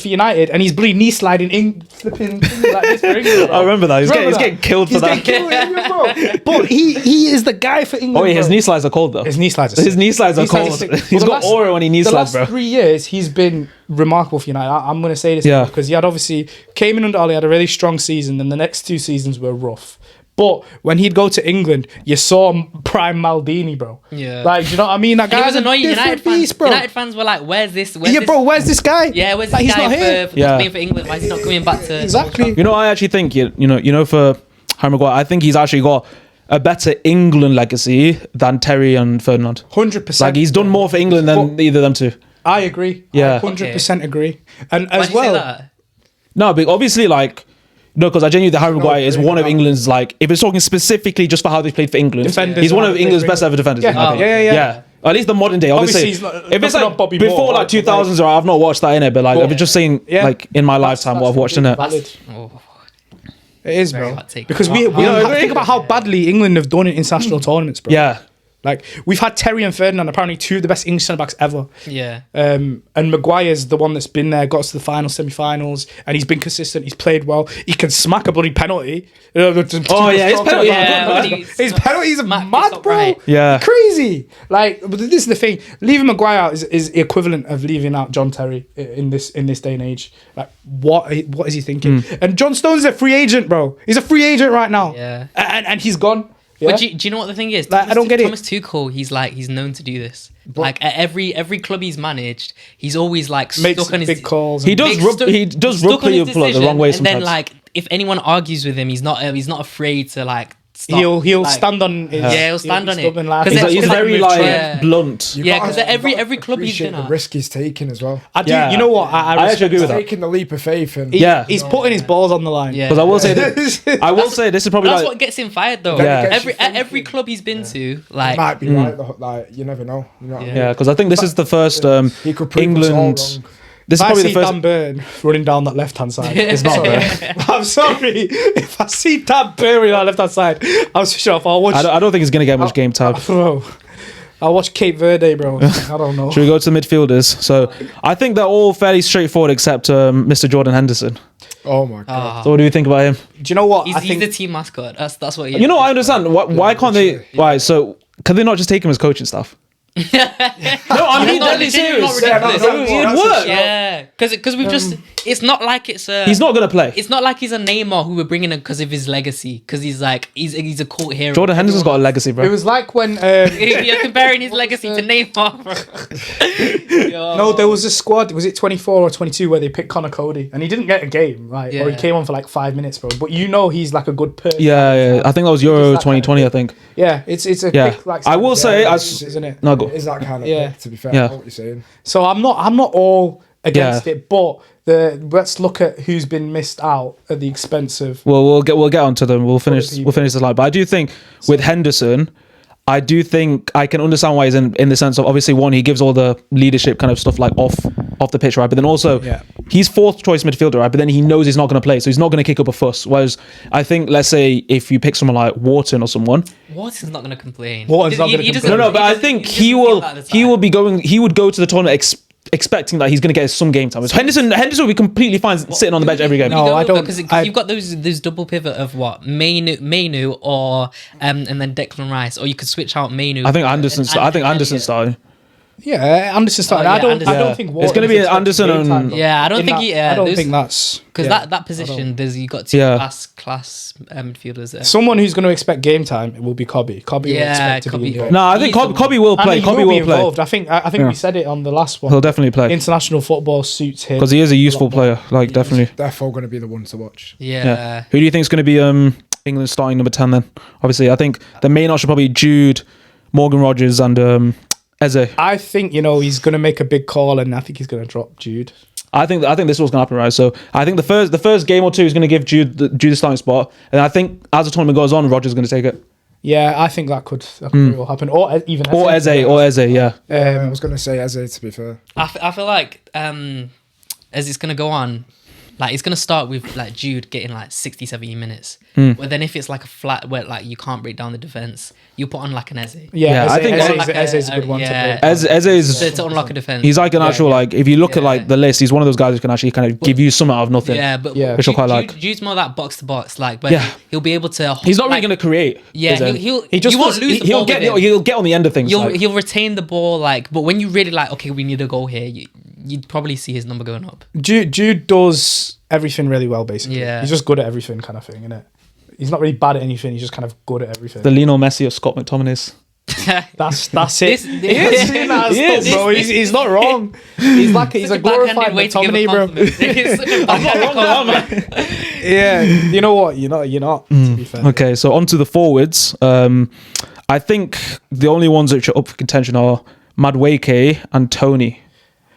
Speaker 2: United, and he's bleeding knee sliding in flipping like this for England.
Speaker 3: I remember that. He's getting killed for that.
Speaker 2: But he is the guy for England.
Speaker 3: Oh yeah, his knee slides are cold though.
Speaker 2: His knee slides are cold.
Speaker 3: He's got aura when he knee slides, bro.
Speaker 2: The last 3 years, he's been remarkable for United. I'm going to say this because he had obviously came in under Oli, had a really strong season, and the next 2 seasons were rough. But when he'd go to England, you saw prime Maldini, bro.
Speaker 1: Yeah.
Speaker 2: Like, do you know what I mean? That guy
Speaker 1: was annoying. United fans were like, where's this
Speaker 2: bro, where's this guy?
Speaker 1: Yeah, where's this guy for playing for England? Why is he not coming back to...
Speaker 2: Exactly.
Speaker 3: You know, I actually think, you know, for Harry Maguire, I think he's actually got a better England legacy than Terry and Ferdinand.
Speaker 2: 100%.
Speaker 3: Like, he's done more for England than either of them two.
Speaker 2: I agree.
Speaker 3: Yeah.
Speaker 2: I 100% agree. And as
Speaker 1: well...
Speaker 2: well...
Speaker 3: No, but obviously, like... No, because I genuinely think Harry Maguire is one of England's, like, if it's talking specifically just for how they played for England, he's one of England's best ever defenders. Yeah. At least the modern day, obviously. If it's like before like 2000s, I've not watched that in it, but like I've just seen like in my lifetime what I've watched in it.
Speaker 2: It is, bro. Because we think about how badly England have done in international tournaments, bro.
Speaker 3: Yeah.
Speaker 2: Like, we've had Terry and Ferdinand, apparently 2 of the best English centre-backs ever.
Speaker 1: Yeah.
Speaker 2: And Maguire's the one that's been there, got us to the final, semi-finals, and he's been consistent, he's played well. He can smack a bloody penalty.
Speaker 3: His penalty.
Speaker 2: His penalties are mad, bro.
Speaker 1: Right.
Speaker 2: Yeah. Crazy. Like, but this is the thing. Leaving Maguire out is the equivalent of leaving out John Terry in this day and age. Like, what is he thinking? And John Stones is a free agent, bro. He's a free agent right now.
Speaker 1: Yeah.
Speaker 2: And he's gone. Yeah?
Speaker 1: But do you know what the thing is?
Speaker 2: Like, I don't get
Speaker 1: Thomas Tuchel, he's known to do this. But like at every club he's managed, he's always like stuck on his
Speaker 2: big calls.
Speaker 3: He does rub people the wrong way sometimes.
Speaker 1: And then like if anyone argues with him, he's not afraid to like.
Speaker 2: Stop. He'll stand on his,
Speaker 1: he'll stand on it.
Speaker 3: He's very like blunt.
Speaker 1: Yeah, because every club he's been at,
Speaker 4: the risk he's taking as well.
Speaker 2: I do. You know what? I
Speaker 3: actually agree with that.
Speaker 4: Taking the leap of faith and
Speaker 2: he's putting his balls on the line.
Speaker 1: Yeah.
Speaker 3: Because I will say this is probably
Speaker 1: that's what gets him fired though.
Speaker 3: Yeah.
Speaker 1: Every club he's been to, like,
Speaker 4: might be right. Like, you never know. You know what I mean?
Speaker 3: Yeah, because I think this is the first
Speaker 4: he could prove
Speaker 3: England.
Speaker 4: us all wrong.
Speaker 3: This is probably the first.
Speaker 2: Dan Burn running down that left hand side. It's not there. I'm sorry. If I see Dan Burn running down that left hand side, I'll switch off. I'll watch.
Speaker 3: I don't think he's gonna get much game time.
Speaker 2: Bro, I'll watch Cape Verde, bro. I don't know.
Speaker 3: Should we go to the midfielders? So I think they're all fairly straightforward except Mr. Jordan Henderson.
Speaker 4: Oh my god.
Speaker 3: So what do you think about him?
Speaker 2: Do you know what?
Speaker 1: He's the team mascot. That's what he is.
Speaker 3: You know, I understand. Why can't they? Why? So can they not just take him as coaching staff? No, I'm being deadly serious. It would work.
Speaker 1: Yeah, because we've just. It's not like it's a.
Speaker 3: He's not gonna play.
Speaker 1: It's not like he's a Neymar who we're bringing in because of his legacy. Because he's like he's a cult hero.
Speaker 3: Jordan Henderson's got a legacy, bro.
Speaker 2: It was like when
Speaker 1: You're comparing his legacy to Neymar, bro.
Speaker 2: no, there was a squad. Was it 24 or 22 where they picked Connor Cody and he didn't get a game, right? Or he came on for like 5 minutes, bro. But you know he's like a good person.
Speaker 3: Yeah. I think that was Euro 2020. I think.
Speaker 2: Yeah, it's a pick, like,
Speaker 3: I will say,
Speaker 2: isn't it?
Speaker 3: No, go.
Speaker 4: Is that kind of
Speaker 2: Yeah.
Speaker 4: pick, to be fair?
Speaker 3: Yeah.
Speaker 4: I know what you're saying.
Speaker 2: So I'm not all against it, but let's look at who's been missed out at the expense of.
Speaker 3: Well, we'll get onto them. We'll finish the slide. But I do think with Henderson, I do think I can understand why he's in the sense of, obviously, one, he gives all the leadership kind of stuff like off the pitch, right? But then also he's fourth choice midfielder, right? But then he knows he's not going to play, so he's not going to kick up a fuss. Whereas I think, let's say if you pick someone like Wharton or someone,
Speaker 1: Wharton's not going to complain.
Speaker 2: Wharton's not going to complain.
Speaker 3: No, but I think he would go to the tournament expecting that he's going to get some game time. Henderson will be completely fine sitting on the bench every game.
Speaker 2: No, I don't.
Speaker 1: Because you've got those double pivot of what Mainu or and then Declan Rice, or you could switch out Mainu.
Speaker 3: I think Anderson's starting.
Speaker 2: Yeah, Anderson started. I don't think
Speaker 3: it's going to be Anderson and
Speaker 1: I don't think
Speaker 2: I don't think that's
Speaker 1: because that position. You got two class midfielders there.
Speaker 2: Someone who's going to expect game time, it will be Cobby. Cobby will expect to be involved.
Speaker 3: No, I think Cobby will play. Cobby will play.
Speaker 2: I think we said it on the last one.
Speaker 3: He'll definitely play.
Speaker 2: International football suits him
Speaker 3: because he is a useful player. Like definitely.
Speaker 4: Therefore, going to be the one to watch.
Speaker 1: Yeah.
Speaker 3: Who do you think is going to be England's starting number 10 then? Obviously, I think the main option probably Jude, Morgan Rogers, and Eze.
Speaker 2: I think he's going to make a big call, and I think he's going to drop Jude.
Speaker 3: I think this was going to happen, right? So I think the first game or two is going to give Jude the starting spot, and I think as the tournament goes on, Rogers is going to take it.
Speaker 2: Yeah, I think that could all happen, or even
Speaker 3: Eze. Yeah.
Speaker 4: I was going to say Eze. To be fair,
Speaker 1: I feel like as it's going to go on. Like, it's going to start with, like, Jude getting, like, 60, 70 minutes. But then if it's, like, a flat where, like, you can't break down the defence, you put on, like, an Eze.
Speaker 2: Yeah,
Speaker 3: I think
Speaker 2: Eze's a good one to play.
Speaker 3: Eze is...
Speaker 1: To unlock a defence.
Speaker 3: He's like an actual, like, if you look at, like, the list, he's one of those guys who can actually kind of give you some out of nothing.
Speaker 1: Yeah, but
Speaker 3: which I quite like.
Speaker 1: Jude's more that box-to-box, like, but he'll be able to...
Speaker 3: He's not really going to create.
Speaker 1: Yeah, he'll
Speaker 3: get on the end of things.
Speaker 1: He'll retain the ball, like, but when you really, like, okay, we need a goal here, you'd probably see his number going up.
Speaker 2: Jude does everything really well, basically.
Speaker 1: Yeah.
Speaker 2: He's just good at everything, kind of thing, isn't it? He's not really bad at anything. He's just kind of good at everything.
Speaker 3: The Lionel Messi of Scott McTominay's.
Speaker 2: That's it. He's not wrong. He's a glorified McTominay, bro.
Speaker 1: I'm not wrong,
Speaker 2: Yeah, you know what? You're not. To be fair.
Speaker 3: Okay, so on to the forwards. I think the only ones which are up for contention are Madueke and Tony.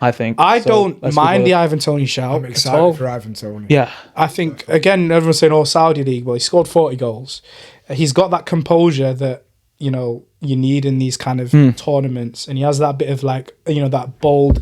Speaker 3: I think
Speaker 2: I don't mind the Ivan Toney shout.
Speaker 4: I'm excited for Ivan Toney.
Speaker 3: Yeah,
Speaker 2: I think again everyone's saying Saudi League, but he scored 40 goals. He's got that composure that you need in these kind of tournaments, and he has that bit of like that bold,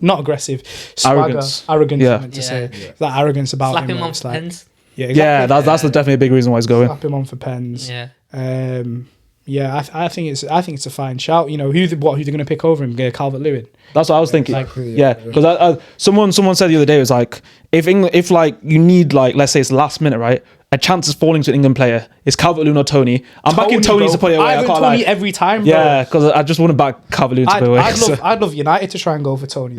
Speaker 2: not aggressive, swagger, arrogance. I meant to say that arrogance about
Speaker 1: Slap
Speaker 2: him.
Speaker 1: him on for pens.
Speaker 2: Yeah, exactly.
Speaker 3: Yeah, that's definitely a big reason why he's going.
Speaker 2: Slap him on for pens.
Speaker 1: Yeah.
Speaker 2: I think it's a fine shout. Who they're going to pick over him? Calvert-Lewin.
Speaker 3: That's what I was thinking.
Speaker 4: Exactly,
Speaker 3: yeah, because someone said the other day, it was like if like you need, like, let's say it's last minute, right? A chance is falling to an England player. It's Calvert-Lewin or Tony. I'm backing Tony to put it away.
Speaker 2: I can't Tony every time, bro.
Speaker 3: Yeah, because I just wouldn't back Calvert-Lewin to put it away.
Speaker 2: I'd love United to try and go for Tony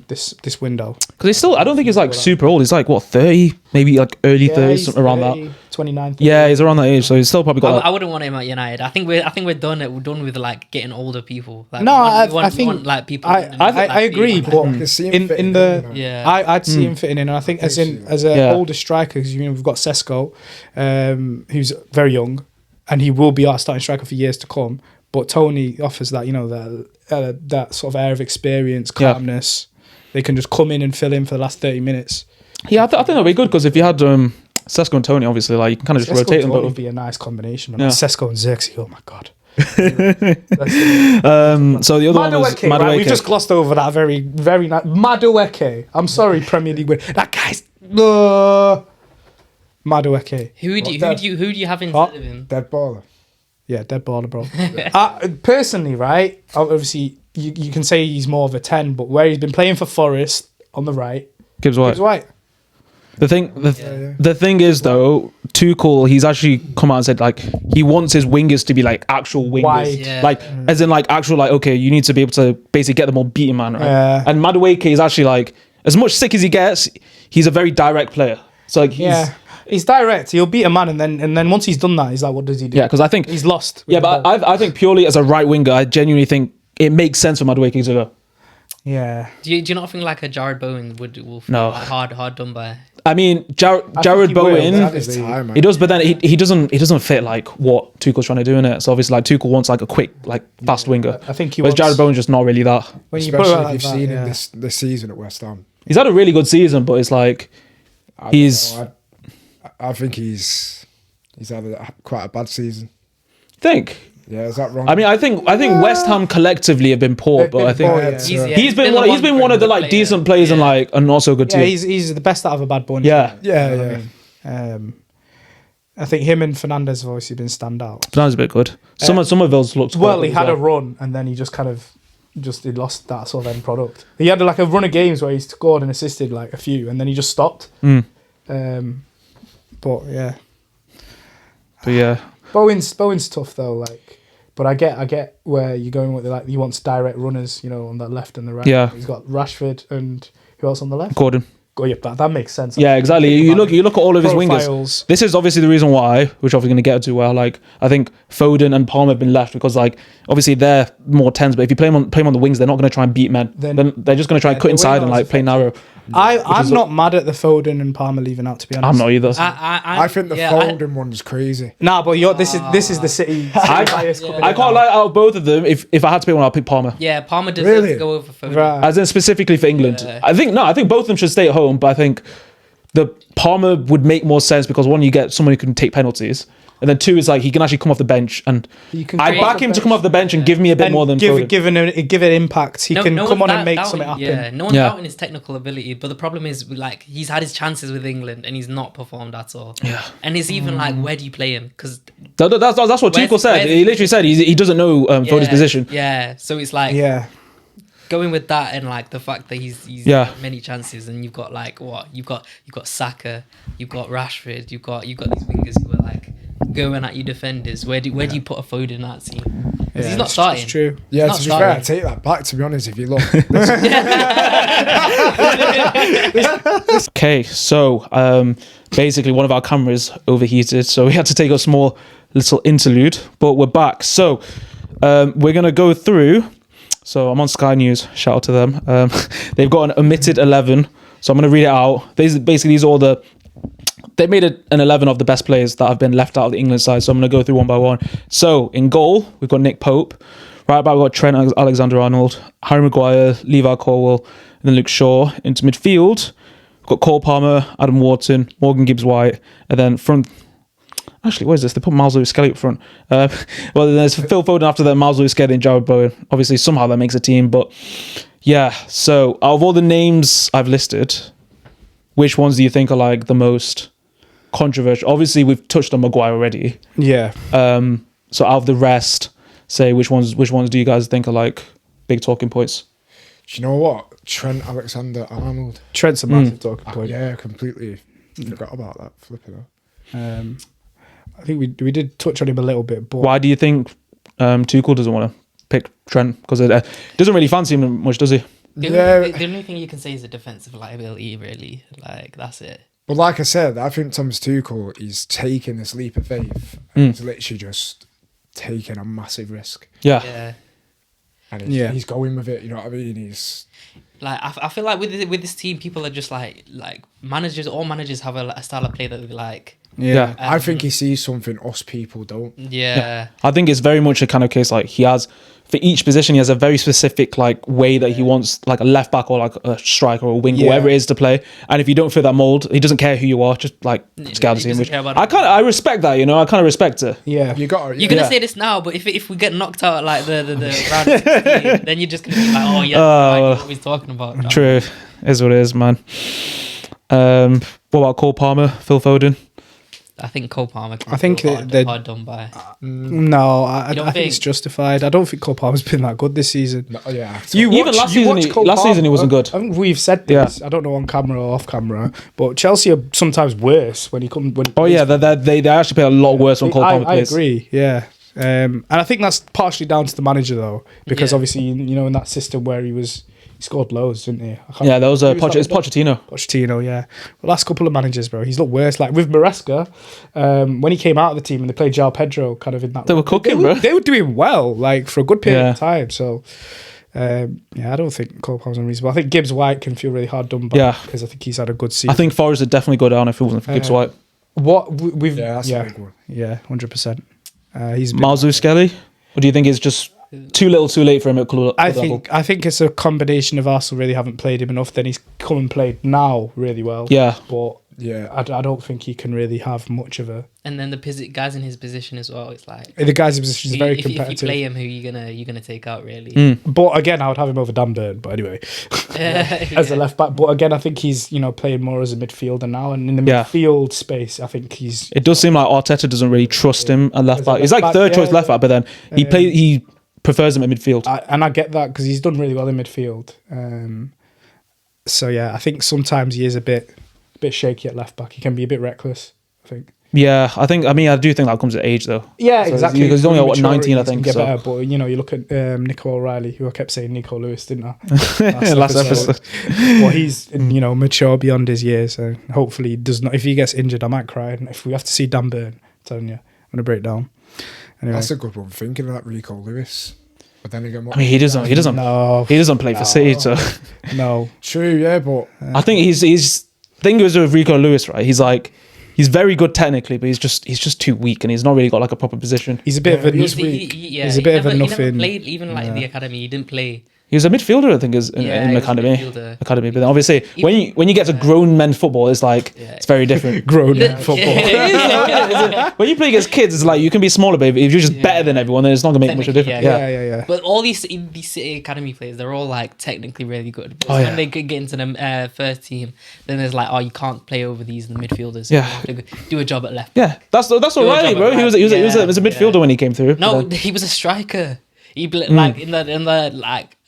Speaker 2: this window.
Speaker 3: Because he's still, I don't think he's like super old. He's like, what, 30? Maybe like early 30s, something around that.
Speaker 2: 29, 30.
Speaker 3: Yeah, he's around that age, so he's still probably got...
Speaker 1: I wouldn't want him at United. I think we're done. We're done with, like, getting older people. Like,
Speaker 2: I think...
Speaker 1: want, like, people...
Speaker 2: I agree, but I'd see him fitting in. And I think as an older striker, because we've got Sesko, who's very young, and he will be our starting striker for years to come. But Tony offers that, that sort of air of experience, calmness. They can just come in and fill in for the last 30 minutes. Yeah,
Speaker 3: I think that'd be good, because if you had Sesko and Tony, obviously, like, you can kind of just rotate them.
Speaker 2: That would be a nice combination. Yeah. Sesko and Xerxes, oh my god.
Speaker 3: So the other one was Madueke.
Speaker 2: Right? We've just glossed over that very, very nice. Madueke. I'm sorry, Premier League win. That guy's Madueke.
Speaker 1: Who do you have instead of him?
Speaker 4: Dead baller.
Speaker 2: Yeah, dead baller, bro. Personally, right? Obviously, you can say he's more of a 10, but where he's been playing for Forest on the right,
Speaker 3: Gibbs White. The thing is though, Tuchel, he's actually come out and said like he wants his wingers to be like actual wingers, like as in like actual like okay, you need to be able to basically get them all beaten, man. Right? And Madueke is actually like as much sick as he gets, he's a very direct player. So like
Speaker 2: he's direct. He'll beat a man, and then once he's done that, he's like, what does he do?
Speaker 3: Yeah, because I think
Speaker 2: he's lost.
Speaker 3: Yeah, but I think purely as a right winger, I genuinely think it makes sense for Madueke to go.
Speaker 2: Yeah.
Speaker 1: Do you not think like a Jared Bowen will feel like hard done by?
Speaker 3: I mean, Jared Bowen, he does, but then he doesn't fit like what Tuchel's trying to do in it. So obviously, like Tuchel wants like a quick, like fast winger.
Speaker 2: I think
Speaker 3: whereas Jared Bowen's just not really that.
Speaker 4: When especially if you've seen him this season at West Ham,
Speaker 3: he's had a really good season, but it's like
Speaker 4: I think he's had quite a bad season.
Speaker 3: Think.
Speaker 4: Yeah, is that wrong?
Speaker 3: I mean, I think West Ham collectively have been poor, but I think he's been one of the like decent players and like a not so good team.
Speaker 2: Yeah, he's the best out of a bad bunch.
Speaker 4: Yeah.
Speaker 2: I think him and Fernandes have obviously been standout.
Speaker 3: Fernandes a bit good. Somerville's looked
Speaker 2: well. He had a run and then he just he lost that sort of end product. He had like a run of games where he scored and assisted like a few, and then he just stopped. But yeah. Bowen's tough though, like. But I get where you're going with it. Like he wants direct runners, on the left and the right.
Speaker 3: Yeah.
Speaker 2: He's got Rashford and who else on the left?
Speaker 3: Gordon.
Speaker 2: Oh yeah, that makes sense.
Speaker 3: Yeah, exactly. You look at all of his wingers. This is obviously the reason why, which I'm going to get to, where like I think Foden and Palmer have been left because like obviously they're more tens, but if you play them on the wings, they're not going to try and beat men. Then they're just going to try and cut inside and like play narrow.
Speaker 2: I'm not mad at the Foden and Palmer leaving out, to be honest.
Speaker 3: I'm not either.
Speaker 4: I think the Foden one's crazy.
Speaker 2: Nah, but this is the City bias.
Speaker 3: I can't lie, out of both of them. If I had to pick one, I'll pick Palmer.
Speaker 1: Yeah, Palmer deserves to go over Foden.
Speaker 2: Right.
Speaker 3: As in specifically for England. Yeah. I think both of them should stay at home, but I think the Palmer would make more sense because one, you get someone who can take penalties, and then two is like he can actually come off the bench, and I back him to come off the bench and give me a bit more than Foden.
Speaker 2: Give it impact. He can come on and make something happen.
Speaker 1: Yeah, no one's doubting his technical ability, but the problem is like he's had his chances with England and he's not performed at all.
Speaker 3: Yeah,
Speaker 1: and it's even like where do you play him? Because
Speaker 3: that's what Tuchel said. He literally said he doesn't know Foden's position.
Speaker 1: Yeah, so it's like going with that and like the fact that he's got many chances, and you've got like you've got Saka, you've got Rashford, you've got these wingers who are like going at you defenders. Where do you put a Foden at team? Because he's not starting.
Speaker 2: It's true.
Speaker 4: Yeah, to be fair, I take that back. To be honest, if you look.
Speaker 3: Okay, so basically one of our cameras overheated, so we had to take a small little interlude, but we're back. So we're gonna go through. So I'm on Sky News. Shout out to them. They've got an omitted 11. So I'm going to read it out. These are all they made an 11 of the best players that have been left out of the England side. So I'm going to go through one by one. So in goal, we've got Nick Pope. Right back, we've got Trent Alexander-Arnold, Harry Maguire, Levi Colwill, and then Luke Shaw. Into midfield, we've got Cole Palmer, Adam Wharton, Morgan Gibbs-White, and then front... Actually, what is this? They put Miles Lewis-Skelly up front. Well, then there's Phil Foden after that, Miles Lewis-Skelly and Jared Bowen. Obviously, somehow that makes a team. But yeah, so out of all the names I've listed, which ones do you think are like the most controversial? Obviously, we've touched on Maguire already.
Speaker 2: Yeah.
Speaker 3: So out of the rest, say which ones do you guys think are like big talking points?
Speaker 4: Do you know what? Trent Alexander-Arnold.
Speaker 2: Trent's a massive talking point.
Speaker 4: Yeah, completely forgot about that. Flipping out.
Speaker 2: I think we did touch on him a little bit, but
Speaker 3: why do you think Tuchel doesn't want to pick Trent? Because he doesn't really fancy him much, does he?
Speaker 1: The only thing you can say is a defensive liability, really. Like, that's it.
Speaker 4: But like I said, I think Thomas Tuchel is taking this leap of faith and he's literally just taking a massive risk.
Speaker 3: Yeah.
Speaker 4: And he's going with it, you know what I mean? He's...
Speaker 1: Like, I feel like with this team, people are just like managers. All managers have a style of play that they like.
Speaker 3: Yeah.
Speaker 4: I think he sees something us people don't.
Speaker 1: Yeah.
Speaker 3: I think it's very much a kind of case like he has, for each position, he has a very specific like way that he wants like a left back or like a striker or a winger, whatever it is to play. And if you don't fit that mold, he doesn't care who you are, just like scout the team. Which I respect that, I kind of respect it.
Speaker 2: Yeah.
Speaker 4: You're
Speaker 1: gonna say this now, but if we get knocked out like the round of 16, then you're just gonna be like, oh yeah, what he's talking about.
Speaker 3: True. Is what it is, man. What about Cole Palmer, Phil Foden?
Speaker 1: I think Cole Palmer.
Speaker 2: I think they're
Speaker 1: hard done by.
Speaker 2: No, I think it's justified. I don't think Cole Palmer's been that good this season.
Speaker 4: No, yeah.
Speaker 3: Even last season he wasn't good.
Speaker 2: I think we've said this. I don't know on camera or off camera, but Chelsea are sometimes worse when he comes. They
Speaker 3: actually play a lot worse when Cole Palmer plays.
Speaker 2: I agree. Yeah. And I think that's partially down to the manager though, because obviously in that system where he scored loads, didn't he?
Speaker 3: Yeah, that was Pochettino.
Speaker 2: Pochettino, yeah. The last couple of managers, bro, he's looked worse. Like with Maresca, when he came out of the team and they played João Pedro kind of in that.
Speaker 3: They were cooking, bro.
Speaker 2: They were doing well, like for a good period of time. So, I don't think Cole Palmer's unreasonable. I think Gibbs White can feel really hard done by because I think he's had a good season.
Speaker 3: I think Forrest would definitely go down if it wasn't for Gibbs White.
Speaker 4: That's a big one.
Speaker 2: Yeah, 100%. He's
Speaker 3: Marzu Skelly, or do you think it's just too little, too late for him at club level?
Speaker 2: I think it's a combination of Arsenal really haven't played him enough. Then he's come and played now really well.
Speaker 3: Yeah,
Speaker 2: but I don't think he can really have much of a.
Speaker 1: And then the guys in his position as well. It's like
Speaker 2: the guys in his position is very competitive.
Speaker 1: If you play him, who you gonna take out really?
Speaker 2: But again, I would have him over Dan Burn. But anyway, as a left back. But again, I think he's playing more as a midfielder now, and in the midfield space, I think he's.
Speaker 3: It does seem like Arteta doesn't really trust him at left back. He's like third choice left back, but then he prefers him at midfield.
Speaker 2: And I get that because he's done really well in midfield. So yeah, I think sometimes he is a bit shaky at left back. He can be a bit reckless, I think.
Speaker 3: Yeah, I do think that comes at age though.
Speaker 2: Yeah, so exactly.
Speaker 3: Because he's only 19, I think.
Speaker 2: Get better, but you look at Nico O'Reilly, who I kept saying Nico Lewis, didn't I?
Speaker 3: Last episode.
Speaker 2: Well, he's mature beyond his years, so hopefully he does not. If he gets injured, I might cry. And if we have to see Dan Burn, I'm telling you, I'm gonna break down. Anyway.
Speaker 4: That's a good one. Thinking of that Rico Lewis. But then again,
Speaker 3: he doesn't play for City, so
Speaker 2: no.
Speaker 4: True, yeah, but
Speaker 3: I think he's thing is with Rico Lewis, right? He's very good technically, but he's just too weak, and he's not really got like a proper position.
Speaker 2: He's a bit of a he's a bit of a nothing.
Speaker 1: He never played even like in the academy. He didn't play.
Speaker 3: He was a midfielder, I think, in the academy. But then obviously, when you get to grown men football, it's like it's very different.
Speaker 2: Grown men football.
Speaker 3: When you play against kids, it's like you can be smaller, baby. If you're just better than everyone, then it's not gonna make much of a difference.
Speaker 2: Yeah.
Speaker 1: But all these City academy players, they're all like technically really good. But when they get into the first team, then there's like, you can't play over these in the midfielders. So you have to do a job at left.
Speaker 3: Yeah, that's O'Reilly, bro. He was a midfielder when he came through.
Speaker 1: No, he was a striker. He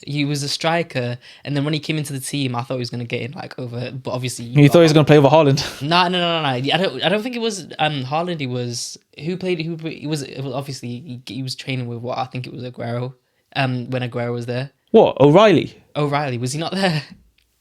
Speaker 1: he was a striker, and then when he came into the team, I thought he was going to get in like over, but obviously
Speaker 3: you thought he was going to play over Haaland.
Speaker 1: No. I don't think it was Haaland. He was obviously he was training with what I think it was Aguero. When Aguero was there.
Speaker 3: What, O'Reilly was
Speaker 1: he not there?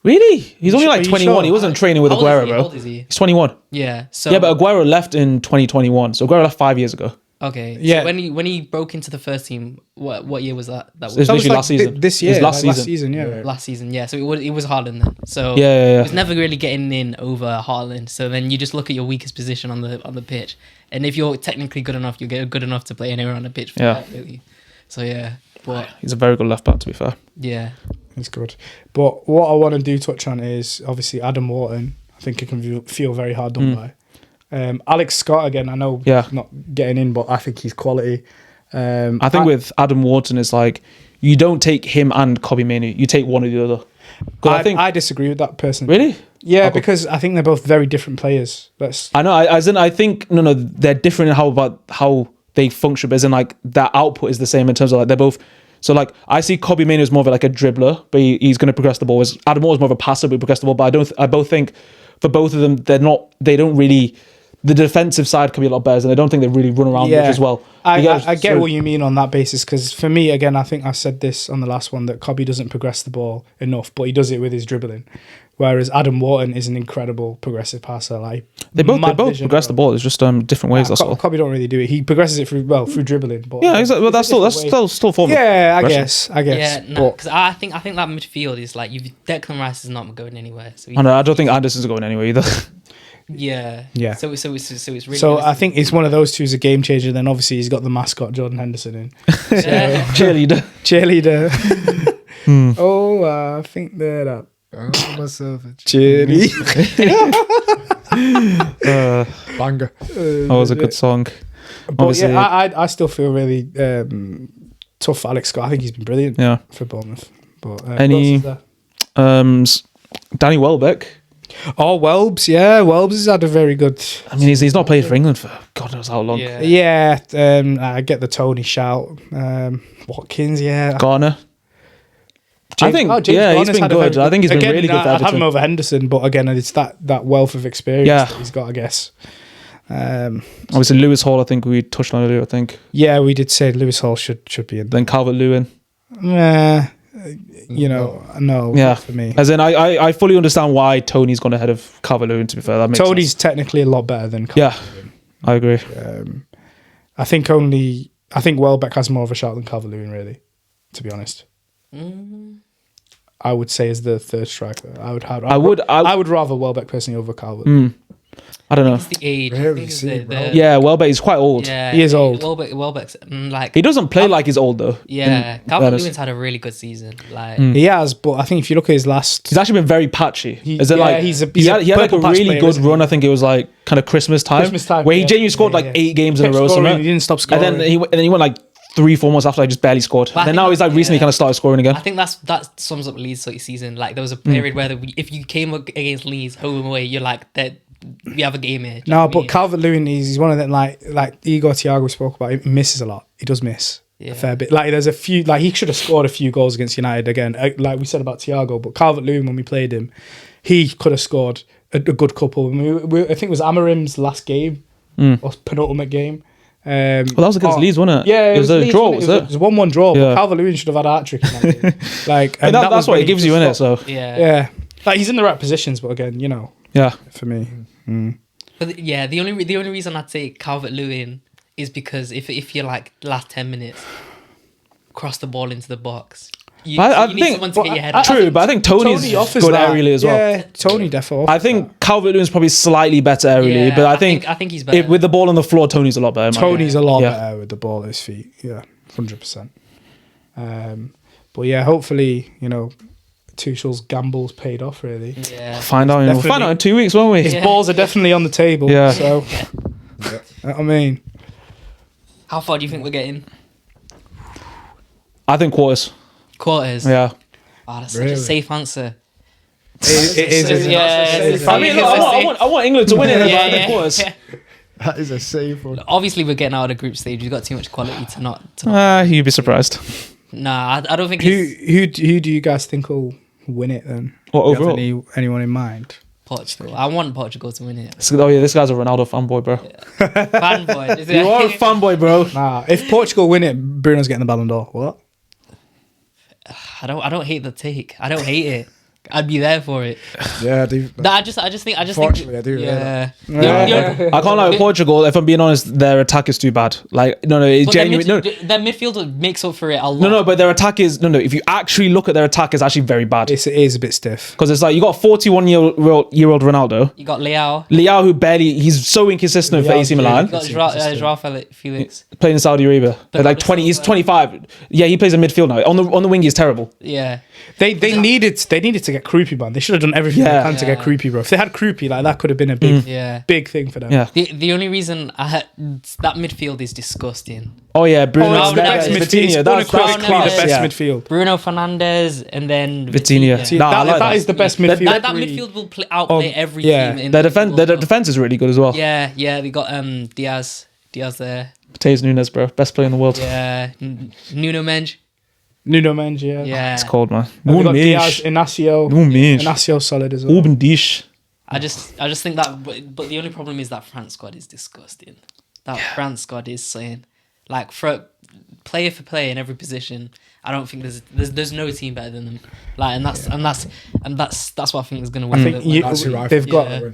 Speaker 3: Really? He's only like 21. Sure? He wasn't training with Aguero, bro. How old is he? He's 21.
Speaker 1: Yeah.
Speaker 3: But Aguero left in 2021. So Aguero left 5 years ago.
Speaker 1: Okay. Yeah. So when he broke into the first team, what year was that?
Speaker 3: That was literally last season.
Speaker 2: This year.
Speaker 3: Last
Speaker 2: season. Yeah.
Speaker 1: Last season. Yeah. So it was Haaland then. So
Speaker 3: yeah.
Speaker 1: He was never really getting in over Haaland. So then you just look at your weakest position on the pitch, and if you're technically good enough, you get good enough to play anywhere on the pitch. Really. So yeah. But
Speaker 3: he's a very good left back, to be fair.
Speaker 1: Yeah.
Speaker 2: He's good. But what I want to touch on is obviously Adam Wharton. I think it can feel very hard done by. Alex Scott again. I know not getting in, but I think he's quality.
Speaker 3: I think with Adam Wharton, it's like you don't take him and Kobbie Mainoo. You take one or the other.
Speaker 2: I disagree with that personally.
Speaker 3: Really?
Speaker 2: Yeah, because I think they're both very different players.
Speaker 3: I know. I think they're different in how they function, but as in like their output is the same in terms of like they're both. So like I see Kobbie Mainoo as more of like a dribbler, but he's going to progress the ball. Whereas Adam Wharton's more of a passer, but progress the ball. But I both think for both of them, they don't really. The defensive side can be a lot better, and I don't think they really run around much as well.
Speaker 2: I get what you mean on that basis, because for me, again, I think I said this on the last one, that Kobbie doesn't progress the ball enough, but he does it with his dribbling. Whereas Adam Wharton is an incredible progressive passer. Like
Speaker 3: they both progress the ball. It's just different ways. That's all.
Speaker 2: Kobbie don't really do it. He progresses it through dribbling. But
Speaker 3: exactly. Well, that's still form.
Speaker 2: Yeah, I guess.
Speaker 1: Yeah, no, because I think that midfield is like Declan Rice is not going anywhere. So
Speaker 3: I don't think Anderson's going anywhere either.
Speaker 1: Yeah. So it's really.
Speaker 2: So I think it's one of those two is a game changer. Then obviously he's got the mascot Jordan Henderson in.
Speaker 3: Cheerleader.
Speaker 2: Oh, I think they're up.
Speaker 4: Oh, myself.
Speaker 2: Cheerleader.
Speaker 4: Banger.
Speaker 3: That was a good song.
Speaker 2: But I still feel really tough for Alex Scott. I think he's been brilliant for Bournemouth. But
Speaker 3: Danny Welbeck.
Speaker 2: Oh, Welbs, yeah, Welbs has had a very good.
Speaker 3: I mean, he's not played for England for God knows how long.
Speaker 2: Yeah, I get the Tony shout. Watkins, yeah.
Speaker 3: Garner.
Speaker 2: James,
Speaker 3: I think,
Speaker 2: James
Speaker 3: he's
Speaker 2: Garner's
Speaker 3: been
Speaker 2: had a
Speaker 3: good.
Speaker 2: very
Speaker 3: I think he's been
Speaker 2: again,
Speaker 3: really good for
Speaker 2: I'd have him
Speaker 3: Everton.
Speaker 2: over Henderson, but again, it's that wealth of experience that he's got, I guess.
Speaker 3: Obviously, Lewis Hall, I think we touched on earlier, I think.
Speaker 2: Yeah, we did say Lewis Hall should be in.
Speaker 3: Then Calvert-Lewin.
Speaker 2: No,
Speaker 3: Yeah.
Speaker 2: for me.
Speaker 3: As in, I fully understand why Tony's gone ahead of Calvert-Lewin, to be fair. That makes
Speaker 2: Tony's
Speaker 3: sense.
Speaker 2: technically a lot better than
Speaker 3: Calvert-Lewin. I agree.
Speaker 2: I think Welbeck has more of a shot than Calvert-Lewin, really, to be honest. I would say as the third striker. I would rather Welbeck personally over Calvert.
Speaker 3: I don't know.
Speaker 1: It's the age.
Speaker 4: Really?
Speaker 1: I think it's
Speaker 3: Yeah, Welbeck is quite old.
Speaker 1: Yeah,
Speaker 2: He is old.
Speaker 1: Welbeck's like
Speaker 3: He doesn't play like he's old, though.
Speaker 1: yeah. Calvert-Lewin's had a really good season. Like
Speaker 2: He has, but I think if you look at his last,
Speaker 3: He's actually been very patchy.
Speaker 2: He
Speaker 3: Is it
Speaker 2: yeah,
Speaker 3: like
Speaker 2: he's a-
Speaker 3: he
Speaker 2: he's
Speaker 3: had
Speaker 2: a
Speaker 3: like a
Speaker 2: purple patch
Speaker 3: really
Speaker 2: player,
Speaker 3: good
Speaker 2: isn't he?
Speaker 3: run? I think it was like kind of Christmas time,
Speaker 2: where
Speaker 3: where he
Speaker 2: he
Speaker 3: genuinely scored like 8 games in a
Speaker 2: kept
Speaker 3: row. or
Speaker 2: scoring,
Speaker 3: something.
Speaker 2: he didn't stop scoring.
Speaker 3: And then he went like 3-4 months after I just barely scored.
Speaker 1: But I
Speaker 3: And then
Speaker 1: think
Speaker 3: now he's like recently kind of started scoring again.
Speaker 1: I think that sums up Leeds' sort of season. Like there was a period where if you came against Leeds home and away, you're like that. We have a game here.
Speaker 2: No, but Calvert-Lewin, he's one of them, like Igor Thiago spoke about, he misses a lot. He does miss a fair bit. Like there's a few, like he should have scored a few goals against United again, like we said about Thiago, but Calvert-Lewin, when we played him, he could have scored a good couple. I think it was Amarim's last game, or penultimate game.
Speaker 3: Well, that was against Leeds, wasn't it?
Speaker 2: Yeah,
Speaker 3: it was a
Speaker 2: Leeds,
Speaker 3: draw,
Speaker 2: wasn't
Speaker 3: was
Speaker 2: it? It was a 1-1 draw,
Speaker 3: Yeah.
Speaker 2: but Calvert-Lewin should have had a hat-trick in that game. Like, and
Speaker 3: that's
Speaker 2: was
Speaker 3: what
Speaker 2: when
Speaker 3: it gives
Speaker 2: he
Speaker 3: you,
Speaker 2: just
Speaker 3: innit?
Speaker 2: stopped.
Speaker 3: So
Speaker 2: Yeah. Like he's in the right positions, but again,
Speaker 3: yeah.
Speaker 2: for me.
Speaker 1: But the only reason I'd say Calvert-Lewin is because if you're like last 10 minutes, cross the ball into the box. You need someone to get your head.
Speaker 3: True, but I think Tony's
Speaker 2: offers
Speaker 3: good
Speaker 2: that.
Speaker 3: aerially as well.
Speaker 2: Yeah, Tony definitely.
Speaker 3: I think Calvert-Lewin's probably slightly better aerially,
Speaker 1: Yeah,
Speaker 3: but I think
Speaker 1: he's better.
Speaker 3: with the ball on the floor, Tony's a lot better.
Speaker 2: Tony's a lot
Speaker 3: Yeah.
Speaker 2: better with the ball at his feet. Yeah, 100%. But yeah, hopefully, Tuchel's gambles paid off, really.
Speaker 1: Yeah.
Speaker 3: Find out. We'll find out in 2 weeks, won't we?
Speaker 2: His balls are definitely on the table.
Speaker 3: Yeah.
Speaker 2: So, I mean,
Speaker 1: How far do you think we're getting?
Speaker 3: I think quarters.
Speaker 1: Quarters.
Speaker 3: Yeah.
Speaker 1: Oh, that's such
Speaker 4: Really?
Speaker 1: a safe answer.
Speaker 2: it is.
Speaker 1: Yeah, it's a
Speaker 3: I mean,
Speaker 1: safe-
Speaker 3: look, I want England to win it.
Speaker 1: Yeah,
Speaker 3: but I think
Speaker 1: yeah.
Speaker 3: quarters.
Speaker 4: That is a safe one.
Speaker 1: Obviously, we're getting out of the group stage. We've got too much quality to not.
Speaker 3: You'd be surprised.
Speaker 1: Nah, I don't think
Speaker 2: Who
Speaker 1: it's
Speaker 2: do you guys think will win it then?
Speaker 3: What,
Speaker 2: Do you have
Speaker 3: overall?
Speaker 2: anyone in mind?
Speaker 1: Portugal. I want Portugal to win it.
Speaker 3: Oh yeah, this guy's a Ronaldo fanboy, bro.
Speaker 1: Fanboy. Is it-
Speaker 3: You are a fanboy, bro.
Speaker 2: Nah, if Portugal win it, Bruno's getting the Ballon d'Or. What?
Speaker 1: I don't hate the take. I don't hate it. I'd be there for it.
Speaker 4: Yeah, I do.
Speaker 1: No, I just think.
Speaker 4: Unfortunately, I do,
Speaker 1: Yeah.
Speaker 2: Yeah.
Speaker 3: I can't lie with Portugal. If I'm being honest, their attack is too bad. Like, it's
Speaker 1: But
Speaker 3: genuine.
Speaker 1: their midfield makes up for it a lot.
Speaker 3: No, but their attack is If you actually look at their attack, it's actually very bad.
Speaker 2: It is a bit stiff.
Speaker 3: Because it's like you got a 41-year-old Ronaldo,
Speaker 1: You got Leao.
Speaker 3: who he's so inconsistent for AC Milan,
Speaker 1: You got Joao Felix.
Speaker 3: playing in Saudi Arabia.
Speaker 1: But
Speaker 3: Like 20, he's 25. Yeah, he plays in midfield now. On the wing, he's terrible.
Speaker 1: Yeah.
Speaker 2: They needed to get Krupi, man. They should have done everything
Speaker 3: Yeah.
Speaker 2: they can to get Krupi, bro. If they had Krupi, like that could have been a big,
Speaker 1: Yeah.
Speaker 2: big thing for them.
Speaker 3: Yeah.
Speaker 1: The only reason that midfield is disgusting.
Speaker 3: Oh yeah, Bruno.
Speaker 2: Oh, it's the best midfield. It's unequivocally the best
Speaker 3: yeah.
Speaker 2: midfield.
Speaker 1: Bruno Fernandes and then
Speaker 3: Vitinha.
Speaker 2: See,
Speaker 3: Nah, I like
Speaker 2: that is the best midfield.
Speaker 1: That midfield will outplay every
Speaker 2: yeah.
Speaker 1: team. In
Speaker 3: Their
Speaker 1: the
Speaker 3: defense,
Speaker 1: World Cup.
Speaker 3: defense is really good as well.
Speaker 1: Yeah, they got Diaz there.
Speaker 3: Mateus Nunes, bro, best player in the world.
Speaker 1: Yeah, Nuno Mendes.
Speaker 2: Nuno Mendes, yeah.
Speaker 1: Yeah,
Speaker 3: It's cold, man.
Speaker 2: And we got Diaz, Inacio.
Speaker 3: Nunes.
Speaker 2: Inacio solid as well.
Speaker 3: Oben Dish.
Speaker 1: I just think that, but the only problem is that France squad is disgusting. That France squad is saying, like, for player for player in every position, I don't think there's no team better than them. Like, and that's what I think is going to win.
Speaker 2: I think
Speaker 4: That's who I
Speaker 2: they've
Speaker 4: think
Speaker 2: got,
Speaker 4: will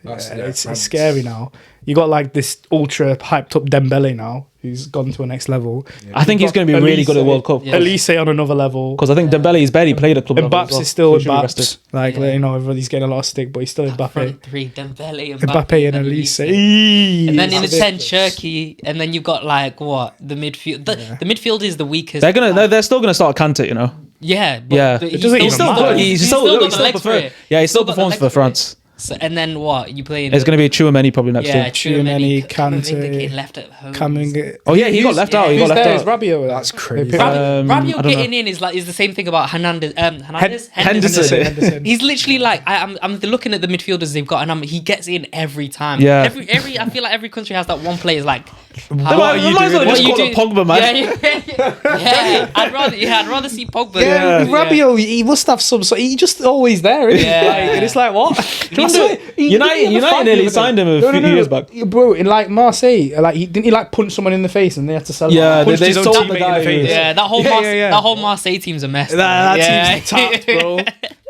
Speaker 2: it's scary now. You got like this ultra hyped up Dembele now, who's gone to a next level.
Speaker 3: I think he's going to be really good at World Cup.
Speaker 1: Yeah.
Speaker 2: Elise on another level.
Speaker 3: Because I think Dembele's barely played at club level.
Speaker 2: Mbappe
Speaker 3: as well.
Speaker 2: is still
Speaker 3: So he should be rested.
Speaker 2: Mbappe. Like, everybody's getting a lot of stick, but he's still Mbappe.
Speaker 1: Front three, Dembele,
Speaker 2: Mbappe and Elise.
Speaker 1: And then in the
Speaker 2: That's
Speaker 1: 10, Cherky, and then you've got like what the midfield. The midfield is the weakest.
Speaker 3: They're still gonna start Kante,
Speaker 1: Yeah, but
Speaker 3: Yeah.
Speaker 1: he's
Speaker 2: It doesn't even
Speaker 1: still
Speaker 2: matter.
Speaker 1: got-
Speaker 3: He's
Speaker 1: he's
Speaker 3: still
Speaker 1: got the
Speaker 3: still
Speaker 1: legs for
Speaker 3: prefer-
Speaker 1: it.
Speaker 3: Yeah, he still
Speaker 1: got the
Speaker 3: performs
Speaker 1: legs
Speaker 3: for
Speaker 1: it.
Speaker 3: France.
Speaker 1: So, and then what? You playing?
Speaker 3: It's going to be Chouameni probably next year.
Speaker 1: Chouameni,
Speaker 2: Kante,
Speaker 1: getting left at home.
Speaker 3: Oh yeah, he got left out. He got left out.
Speaker 2: Rabiot.
Speaker 4: That's crazy.
Speaker 1: Rabiot getting in is the same thing about Hernandez.
Speaker 3: Henderson.
Speaker 1: He's literally like I'm looking at the midfielders they've got, and he gets in every time.
Speaker 3: Yeah.
Speaker 1: Every I feel like every country has that one player is like.
Speaker 3: What are you doing? Just call it Pogba, man.
Speaker 1: Yeah. I'd rather see Pogba.
Speaker 2: Yeah, Rabiot, he must have some. So he's just always there. Isn't he? And it's like what?
Speaker 3: United nearly signed him a few years back.
Speaker 2: Bro, in like Marseille, like didn't he like punch someone in the face and they had to sell him?
Speaker 3: Yeah, they sold the guy.
Speaker 1: Yeah, that whole Marseille team's a mess.
Speaker 2: That team's tapped, bro.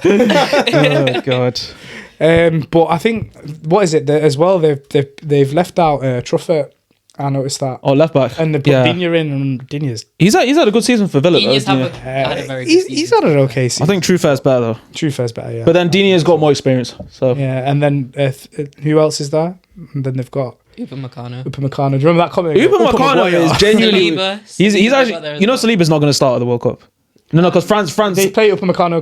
Speaker 3: Oh god.
Speaker 2: But I think what is it as well? They've left out Truffert. I noticed that.
Speaker 3: Oh, left back.
Speaker 2: And they put Digne in, and Digne's.
Speaker 3: He's had a good season for Villa.
Speaker 1: Digne's had a very good season.
Speaker 2: He's had an okay season.
Speaker 3: I think Truffeur's better though.
Speaker 2: Truffeur's better, yeah.
Speaker 3: But then Digne's got more experience. So
Speaker 2: yeah, and then who else is there? And then they've got
Speaker 1: Upamecano.
Speaker 2: Do you remember that comment?
Speaker 3: Upamecano is genuinely.
Speaker 1: Saliba.
Speaker 3: He's actually. You know, Saliba's not going to start at the World Cup. No, because France.
Speaker 2: They play Upamecano.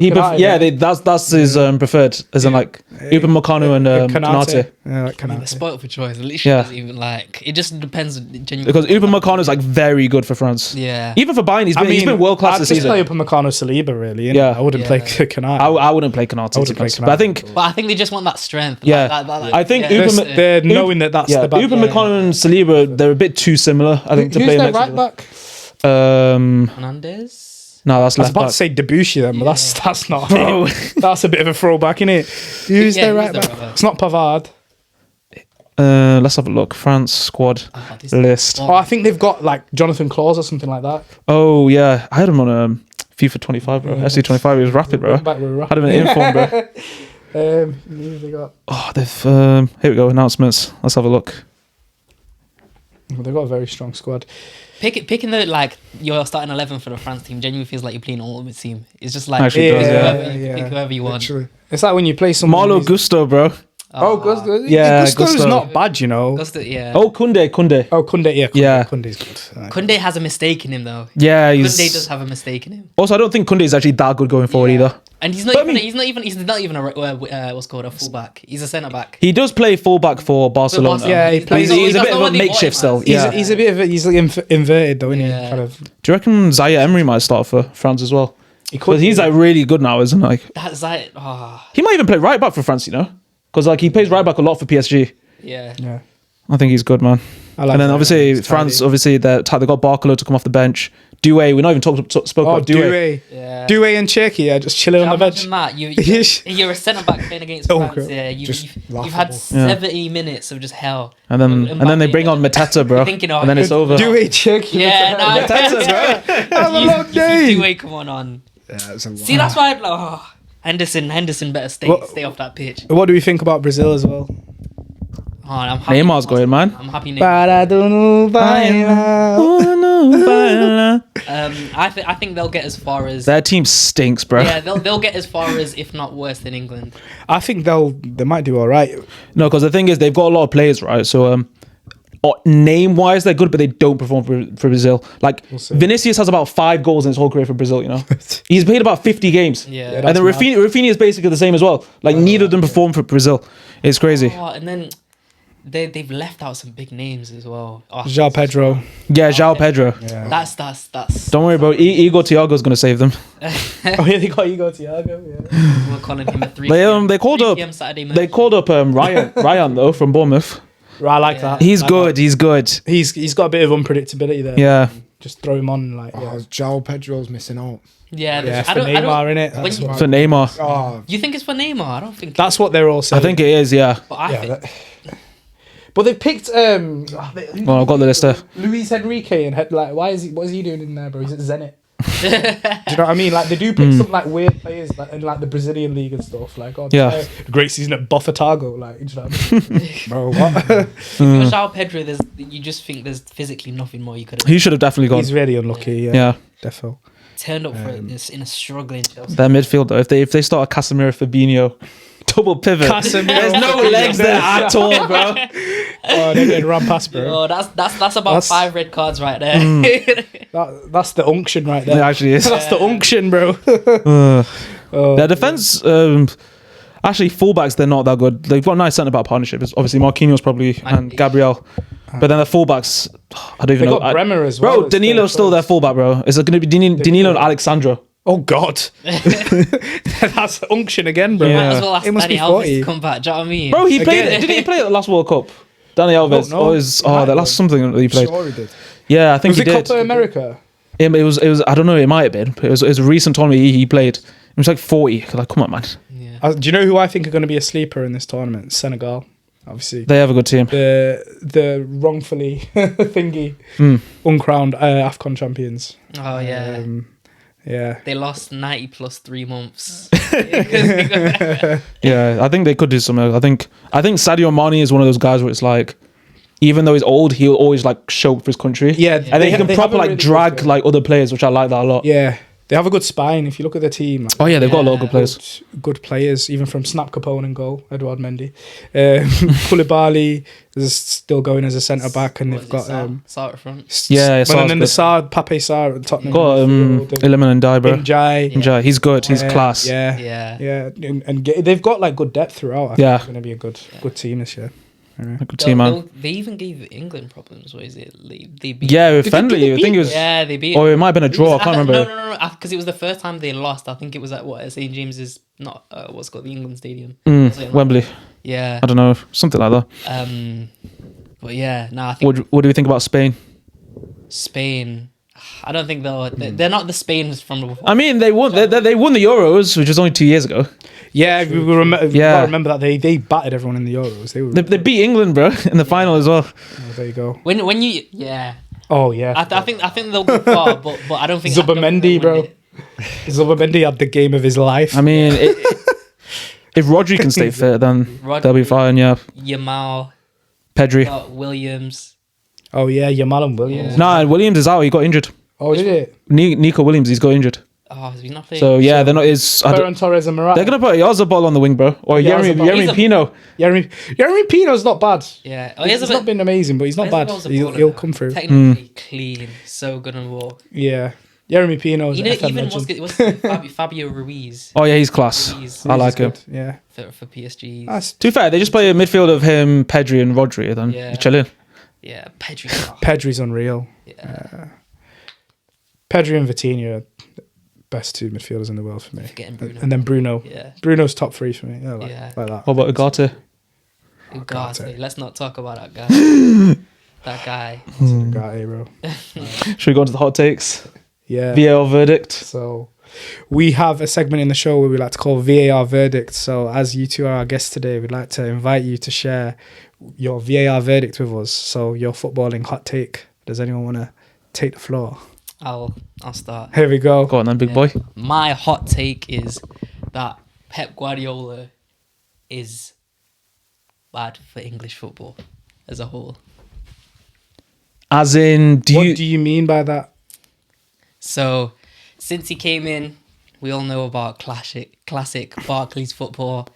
Speaker 3: That's his preferred. As in like Upamecano and Konate.
Speaker 2: Yeah, like
Speaker 1: They're
Speaker 2: Konate.
Speaker 1: spoiled for choice. It literally doesn't even like. It just depends. Genuinely.
Speaker 3: Because Upamecano is like very good for France.
Speaker 1: Yeah.
Speaker 3: Even for Bayern, he's been world class this season.
Speaker 2: I'd just play Upamecano, Saliba, really. Innit?
Speaker 3: Yeah.
Speaker 2: I wouldn't play Konate.
Speaker 3: I wouldn't play Konate. But I think
Speaker 1: they just want that strength.
Speaker 3: Yeah. I think
Speaker 2: they're knowing that's the back.
Speaker 3: Upamecano and Saliba, they're a bit too similar. I think to play
Speaker 2: their right back.
Speaker 1: Hernandez.
Speaker 3: No, that's
Speaker 2: I was
Speaker 3: left
Speaker 2: about
Speaker 3: back.
Speaker 2: to say Debussy then, but that's not. That's a bit of a throwback, isn't it? Who's their right back? It's not Pavard.
Speaker 3: Let's have a look. France squad list.
Speaker 2: Oh, I think they've got like Jonathan Claus or something like that.
Speaker 3: Oh yeah, I had him on FIFA 25, bro. FC 25, he was rapid, bro. Had him in inform, bro.
Speaker 2: Who they got?
Speaker 3: Oh, they've here we go. Announcements. Let's have a look.
Speaker 2: They've got a very strong squad.
Speaker 1: Picking the like your starting 11 for the France team genuinely feels like you're playing an ultimate team. It's just like
Speaker 3: Actually
Speaker 1: pick whoever you want.
Speaker 4: Literally.
Speaker 2: It's like when you play someone.
Speaker 3: Malo Gusto, bro.
Speaker 2: Gusto.
Speaker 3: Yeah,
Speaker 2: Gusto's
Speaker 3: Gusto.
Speaker 2: not bad, you know.
Speaker 1: Gusto, yeah.
Speaker 3: Oh, Kunde.
Speaker 2: Oh, Kunde, yeah.
Speaker 3: Yeah.
Speaker 2: Kunde's good. Right.
Speaker 1: Kunde has a mistake in him though.
Speaker 3: Yeah,
Speaker 1: Kunde does have a mistake in him.
Speaker 3: Also, I don't think Kunde is actually that good going forward either.
Speaker 1: And he's not even a what's called a fullback. He's a centre back.
Speaker 3: He does play fullback for Barcelona.
Speaker 2: Yeah, he plays.
Speaker 3: He's a bit of a makeshift still. Yeah,
Speaker 2: he's a bit of he's like inverted though, isn't he?
Speaker 1: Yeah.
Speaker 2: Kind of.
Speaker 3: Do you reckon Zaire Emery might start for France as well?
Speaker 2: Because
Speaker 3: he's like really good now, isn't he? Like,
Speaker 1: That's like, oh,
Speaker 3: he might even play right back for France, you know? Because like he plays right back a lot for PSG.
Speaker 1: yeah.
Speaker 2: Yeah.
Speaker 3: I think he's good, man.
Speaker 2: I
Speaker 3: And then obviously France, obviously they got Barcola to come off the bench. Doué, we not even spoke about Doué.
Speaker 1: Yeah.
Speaker 2: Doué and Cherky, yeah, just chilling on the bench.
Speaker 1: Imagine that you're a centre back playing against France. Yeah, you've had 70 minutes of just hell.
Speaker 3: And then they bring on Mateta, bro. And then it's over.
Speaker 2: Doué, Cherky.
Speaker 1: Yeah, no.
Speaker 2: Have a long day.
Speaker 1: Doué coming on.
Speaker 4: Yeah, that's a lot.
Speaker 1: See, that's why Henderson better stay off that pitch.
Speaker 2: What do we think about Brazil as well?
Speaker 1: Oh, I'm happy.
Speaker 3: Neymar's going, man.
Speaker 1: I'm happy. I think they'll get as far as
Speaker 3: Their team stinks, bro.
Speaker 1: yeah. They'll get as far as, if not worse than England.
Speaker 2: I think they might do all right.
Speaker 3: No, because the thing is, they've got a lot of players, right? So, name-wise, they're good, but they don't perform for Brazil. Like, Vinicius has about 5 goals in his whole career for Brazil, you know? He's played about 50 games.
Speaker 1: Yeah.
Speaker 3: And then Rafinha is basically the same as well. Like, neither of them perform for Brazil. It's crazy.
Speaker 1: Oh, and then they've left out some big names as well. Oh,
Speaker 2: João Pedro.
Speaker 3: Yeah, João Pedro.
Speaker 2: Yeah.
Speaker 1: That's.
Speaker 3: Don't worry, bro. Igor Thiago's going to save them.
Speaker 2: Oh yeah, they got Igor Thiago. Yeah.
Speaker 1: We're calling him a 3
Speaker 3: They called up Ryan though from Bournemouth.
Speaker 2: I like that.
Speaker 3: He's good. He's good.
Speaker 2: He's got a bit of unpredictability there.
Speaker 3: Yeah.
Speaker 2: Just throw him on like.
Speaker 4: Oh, João Pedro's missing out.
Speaker 1: Yeah,
Speaker 2: for Neymar, innit?
Speaker 3: For Neymar.
Speaker 4: Oh,
Speaker 1: You think it's for Neymar? I don't think.
Speaker 2: That's what they're all saying.
Speaker 3: I think it is, yeah.
Speaker 1: But I think.
Speaker 2: But they've picked
Speaker 3: Well, I've got the list there.
Speaker 2: Luis Enrique and like what is he doing in there, bro? He's at Zenit. Do you know what I mean? Like they do pick some like weird players like in like the Brazilian league and stuff. Like
Speaker 3: Yeah.
Speaker 2: great season at Botafogo. Like, do you know what I mean?
Speaker 4: bro, what?
Speaker 1: If you're João Pedro, you just think there's physically nothing more you could have
Speaker 3: He should have definitely gone.
Speaker 2: He's really unlucky.
Speaker 3: Yeah.
Speaker 2: Defo.
Speaker 1: turned up for this in a struggling Chelsea.
Speaker 3: Their midfield though, if they start a Casemiro, Fabinho, double pivot, there's no legs there at all, bro.
Speaker 2: Oh, they're getting run past, bro.
Speaker 1: Oh, that's about 5 red cards right there.
Speaker 2: That's the unction right there.
Speaker 3: It actually is.
Speaker 2: That's the unction, bro.
Speaker 3: Their defense, Actually, fullbacks, they're not that good. They've got a nice centre-back partnership. It's obviously Marquinhos probably and Gabriel. But then the fullbacks, I don't even know.
Speaker 2: They got Bremer as well.
Speaker 3: Bro, Danilo's still their fullback, bro. Is it going to be Danilo and Alexandro?
Speaker 2: Oh, God. That's unction again, bro.
Speaker 1: You might as well ask
Speaker 4: It must
Speaker 1: Danny
Speaker 4: be
Speaker 1: Alves
Speaker 4: 40.
Speaker 1: to come back. Do you know what I mean?
Speaker 3: Bro, he played. Didn't he play at the last World Cup? Danny Alves. That last something that he played.
Speaker 4: Sure he did.
Speaker 3: Yeah, I think
Speaker 2: Was
Speaker 3: he
Speaker 2: it
Speaker 3: did.
Speaker 2: Copa America?
Speaker 3: It was. I don't know. It might have been. It was a recent tournament he played. It was like 40. Like, come on, man.
Speaker 1: Yeah.
Speaker 2: Do you know who I think are going to be a sleeper in this tournament? Senegal, obviously.
Speaker 3: They have a good team.
Speaker 2: The wrongfully uncrowned AFCON champions.
Speaker 1: Oh, yeah.
Speaker 2: Yeah.
Speaker 1: They lost 90 plus 3 months.
Speaker 3: Yeah, I think they could do something. I think Sadio Mane is one of those guys where it's like, even though he's old, he'll always like show up for his country.
Speaker 2: Yeah,
Speaker 3: and then he can proper like drag like other players, which I like that a lot.
Speaker 2: Yeah, they have a good spine. If you look at their team, like,
Speaker 3: Oh yeah, they've got a lot of good players.
Speaker 2: good players, even from Snap Capone and goal, Edouard Mendy. Koulibaly is still going as a centre back, and they've got
Speaker 1: Sarr at front.
Speaker 3: Yeah,
Speaker 2: and then the Sarr, Pape Sarr at Tottenham.
Speaker 3: Got Iliman Ndiaye, bro.
Speaker 2: Njai.
Speaker 3: He's good. He's class.
Speaker 2: Yeah. And they've got like good depth throughout. I think it's going to be a good team this year.
Speaker 3: A good team, man.
Speaker 1: They even gave England problems. What is it? They beat.
Speaker 3: Yeah, with Fendley. I think it was.
Speaker 1: Yeah, they beat.
Speaker 3: Or it might have been a draw. I can't remember.
Speaker 1: No. Because it was the first time they lost. I think it was at St James's, not what's called the England Stadium.
Speaker 3: Wembley.
Speaker 1: Yeah.
Speaker 3: I don't know, something like that.
Speaker 1: But yeah, I think.
Speaker 3: What do we think about Spain?
Speaker 1: Spain. I don't think they're not the Spains from the.
Speaker 3: I mean, they won. They won the Euros, which was only 2 years ago.
Speaker 2: Yeah, we remember that they battered everyone in the Euros.
Speaker 3: They beat England, bro, in the final as well.
Speaker 2: Oh, there you go.
Speaker 1: When you
Speaker 2: Oh yeah.
Speaker 1: I think they'll go far, but I don't think
Speaker 2: Zubimendi, bro. Zubimendi had the game of his life.
Speaker 3: I mean, if Rodri can stay fit, then they'll be fine. Yeah.
Speaker 1: Yamal,
Speaker 3: Pedri,
Speaker 1: Williams.
Speaker 2: Oh yeah, Yamal and Williams.
Speaker 3: Nah, Williams is out. He got injured.
Speaker 2: Oh, did it?
Speaker 3: Nico Williams, he's got injured.
Speaker 1: Oh, has he not played?
Speaker 3: So yeah, they're not.
Speaker 2: Ferran Torres and Morata.
Speaker 3: They're gonna put Yazabal on the wing, bro, or Yeremy Pino.
Speaker 2: Yeremy Pino's not bad.
Speaker 1: Yeah,
Speaker 2: he's not been amazing, but he's not bad. He'll come through.
Speaker 1: Technically clean, so good on the ball.
Speaker 2: Yeah, Yeremy Pino.
Speaker 1: Even what's Fabio Ruiz?
Speaker 3: Oh yeah, he's class. I like him.
Speaker 2: Yeah,
Speaker 1: for PSG.
Speaker 3: To be fair, they just play a midfield of him, Pedri, and Rodri. Then you're chilling.
Speaker 1: Yeah, Pedri.
Speaker 2: Pedri's unreal.
Speaker 1: Yeah.
Speaker 2: Pedri and Vitinha, best two midfielders in the world for me. And then Bruno.
Speaker 1: Yeah.
Speaker 2: Bruno's top three for me. Like that.
Speaker 3: What about Ugarte?
Speaker 1: Ugarte. Let's not talk about that guy. That guy.
Speaker 2: Ugarte, bro.
Speaker 3: Should we go into the hot takes?
Speaker 2: Yeah.
Speaker 3: VAR verdict.
Speaker 2: So we have a segment in the show where we like to call VAR verdict. So as you two are our guests today, we'd like to invite you to share your VAR verdict with us. So your footballing hot take. Does anyone want to take the floor?
Speaker 1: I'll start.
Speaker 2: Here we go.
Speaker 3: Go on then, big boy.
Speaker 1: My hot take is that Pep Guardiola is bad for English football as a whole.
Speaker 3: As in,
Speaker 2: what do you mean by that?
Speaker 1: So, since he came in, we all know about classic Barclays football.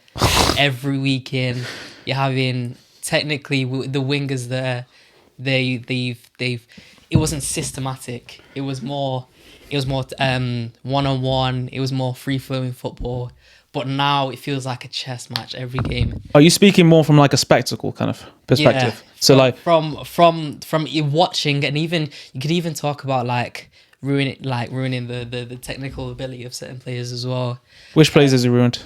Speaker 1: Every weekend, you're having technically the wingers there. It wasn't systematic. It was more one-on-one. It was more free-flowing football. But now it feels like a chess match every game.
Speaker 3: Are you speaking more from like a spectacle kind of perspective?
Speaker 1: Yeah.
Speaker 3: So like
Speaker 1: from watching, and even you could even talk about ruining the technical ability of certain players as well.
Speaker 3: Which players has he ruined?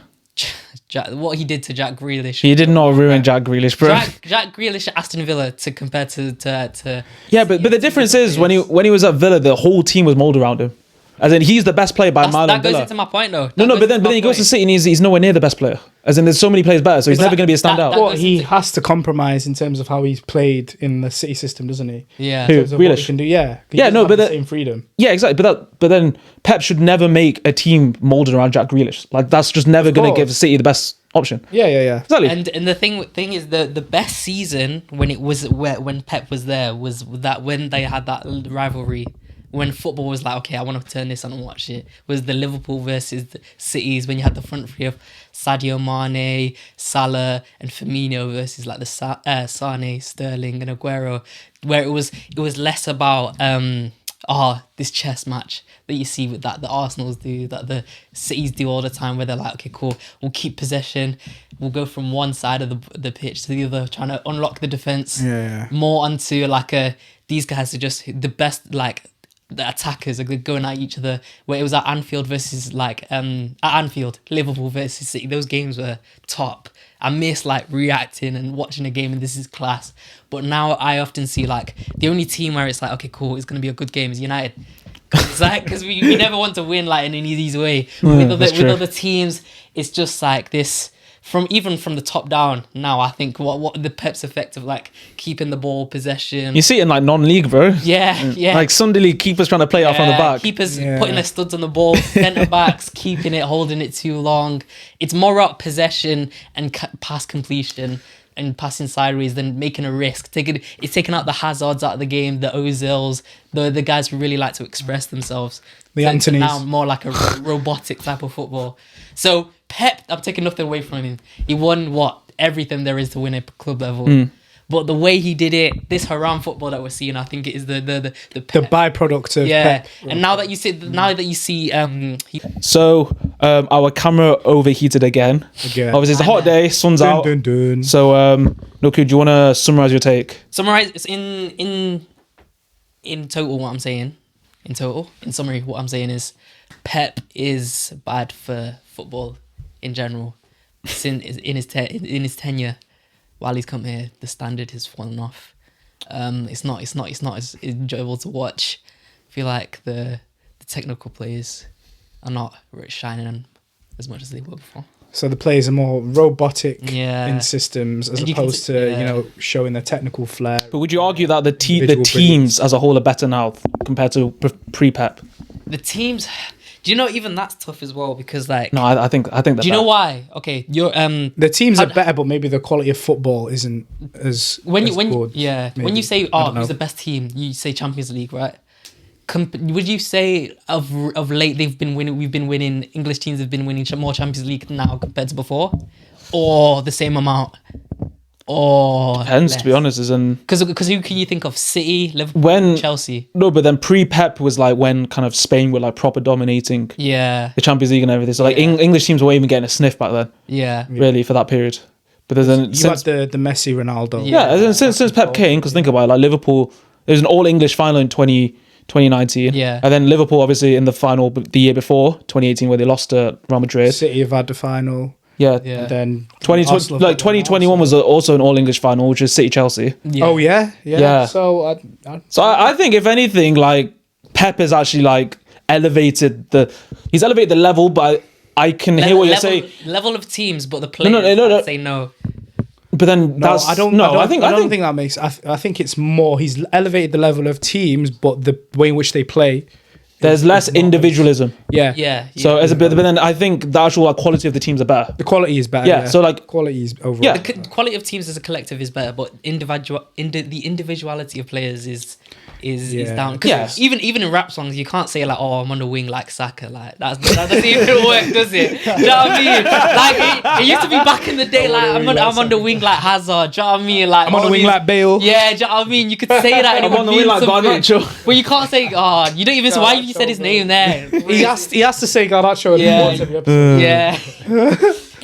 Speaker 1: What he did to Jack Grealish.
Speaker 3: He did not ruin Jack Grealish, bro.
Speaker 1: Jack Grealish at Aston Villa compared to
Speaker 3: yeah, but the difference is when he was at Villa, the whole team was molded around him. As in, he's the best player by a mile.
Speaker 1: That goes into my point, though.
Speaker 3: But then he goes to City and he's nowhere near the best player. As in, there's so many players better, so he's never going to be a standout.
Speaker 2: But he has to compromise in terms of how he's played in the City system, doesn't he?
Speaker 1: Yeah.
Speaker 3: Who?
Speaker 2: Grealish can do. Yeah. But same freedom.
Speaker 3: Yeah, exactly. But then Pep should never make a team molded around Jack Grealish. Like that's just never going to give City the best option.
Speaker 2: Yeah.
Speaker 3: Exactly.
Speaker 1: And the thing is the best season when Pep was there was that when they had that rivalry. When football was like, okay, I want to turn this on and watch it, was the Liverpool versus the Cities, when you had the front three of Sadio Mane, Salah and Firmino versus like the Sane, Sterling and Aguero, where it was less about this chess match that you see with that the Arsenals do, that the Cities do all the time, where they're like, okay, cool, we'll keep possession, we'll go from one side of the pitch to the other, trying to unlock the defense more onto like these guys are just the best, like the attackers are going at each other. Where it was at Anfield versus like at Anfield, Liverpool versus City, those games were top. I miss like reacting and watching a game, and this is class. But now I often see like the only team where it's like, okay, cool, it's gonna be a good game is United. It's like, because we never want to win like in an easy way. With other teams, it's just like this. Even from the top down now, I think what the Pep's effect of like keeping the ball possession.
Speaker 3: You see it in like non-league, bro.
Speaker 1: Yeah.
Speaker 3: Like Sunday league keepers trying to play off on the back.
Speaker 1: Keepers putting their studs on the ball, centre backs keeping it, holding it too long. It's more about possession and pass completion and passing sideways than making a risk. It's taking out the Hazards out of the game, the Ozils, the guys who really like to express themselves.
Speaker 2: The Antonys.
Speaker 1: Now more like a robotic type of football. So Pep, I'm taking nothing away from him. He won everything there is to win at club level. But the way he did it, this haram football that we're seeing, I think it is the
Speaker 2: byproduct of Pep.
Speaker 1: And now that you see,
Speaker 3: So our camera overheated again. Obviously, it's a hot day, sun's out. So, Nuku, do you want to summarize your take?
Speaker 1: Summarize it's in total what I'm saying. In summary, what I'm saying is Pep is bad for football in general. In his tenure, while he's come here, the standard has fallen off. It's not as enjoyable to watch. I feel like the technical players are not shining as much as they were before.
Speaker 2: So the players are more robotic in systems as opposed to showing their technical flair.
Speaker 3: But would you argue that the teams as a whole are better now compared to pre-Pep?
Speaker 1: The teams, do you know, even that's tough as well, because like
Speaker 3: I think that.
Speaker 1: Do you know why? Okay,
Speaker 2: the teams are better, but maybe the quality of football isn't as good. When
Speaker 1: you say who's the best team, you say Champions League, right? Would you say of late we've been winning, English teams have been winning more Champions League now compared to before, or the same amount, or
Speaker 3: depends
Speaker 1: less?
Speaker 3: To be honest,
Speaker 1: because who can you think of? City, Liverpool, Chelsea?
Speaker 3: No, but then pre-Pep was like when kind of Spain were like proper dominating the Champions League and everything. So like English teams were even getting a sniff back then. Really for that period. But then
Speaker 2: you had the Messi, Ronaldo.
Speaker 3: Since Pep came, because think about it, like Liverpool, there was an all-English final in 2019.
Speaker 1: Yeah.
Speaker 3: And then Liverpool, obviously, in the final the year before, 2018, where they lost to Real Madrid.
Speaker 2: City have had the final.
Speaker 3: Yeah.
Speaker 2: And then
Speaker 3: 2021 was also an all-English final, which is City-Chelsea.
Speaker 2: Yeah. Oh, yeah. So
Speaker 3: I think, if anything, like, Pep has actually, like, elevated the level, but I can hear what you're saying.
Speaker 1: Level of teams, but the players say no.
Speaker 3: But then I don't
Speaker 2: think that makes. I think it's more. He's elevated the level of teams, but the way in which they play,
Speaker 3: there's less individualism.
Speaker 1: Yeah.
Speaker 3: So but then I think the actual quality of the teams are better.
Speaker 2: The quality is better.
Speaker 3: Yeah. So like
Speaker 2: quality is overall.
Speaker 1: Yeah. The quality of teams as a collective is better, but the individuality of players is down. Because even in rap songs, you can't say like, "Oh, I'm on the wing like Saka." Like that doesn't even work, does it? Do you know what I mean? Like it used to be back in the day, like I'm on the wing like Hazard. Do you know what I mean? Like
Speaker 2: I'm on the wing like Bale.
Speaker 1: Yeah, do you know what I mean? You could say that, and it would mean like Garnacho. But you can't say, "Oh, you don't even." So why have you said his name there?
Speaker 2: He has to say Garnacho in every episode.
Speaker 1: Yeah.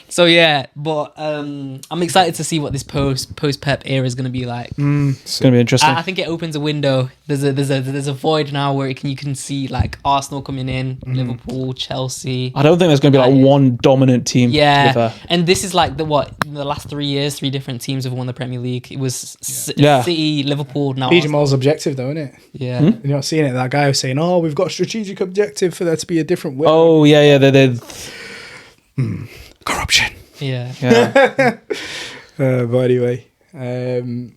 Speaker 1: So but I'm excited to see what this post-Pep era is going to be like.
Speaker 3: It's going to be interesting.
Speaker 1: I think it opens a window. There's a void now where you can see like Arsenal coming in, Liverpool, Chelsea.
Speaker 3: I don't think there's going to be like one dominant team.
Speaker 1: Yeah, and this is like in the last 3 years, 3 different teams have won the Premier League. It was City, Liverpool. Now
Speaker 2: Jamal's objective, though, isn't it?
Speaker 1: Yeah,
Speaker 2: you're not seeing it. That guy was saying, "Oh, we've got a strategic objective for there to be a different way."
Speaker 3: Oh yeah, they
Speaker 2: corruption.
Speaker 1: Yeah.
Speaker 2: But anyway,
Speaker 1: and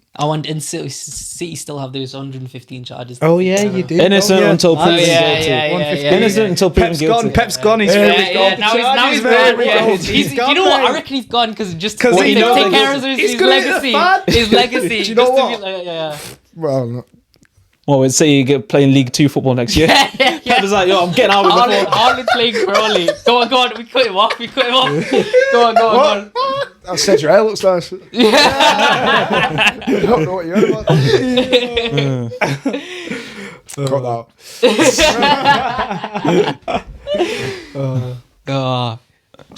Speaker 1: City still have those 115 charges.
Speaker 2: Oh yeah, you do.
Speaker 3: Innocent until proven guilty.
Speaker 1: Innocent
Speaker 3: until proven guilty.
Speaker 2: Pep's gone. He's
Speaker 1: now he's gone. You know what? I reckon he's gone because he knows take care of his legacy. His legacy.
Speaker 2: Do you know what?
Speaker 4: Well.
Speaker 3: Well, we'd say you get playing League 2 football next year. Pep was like, I'm getting out with the ball.
Speaker 1: Haaland playing Crowley. Go on. We cut him off. Go on.
Speaker 4: I said your hair looks nice. I don't know what you're about. Cut
Speaker 1: Oh,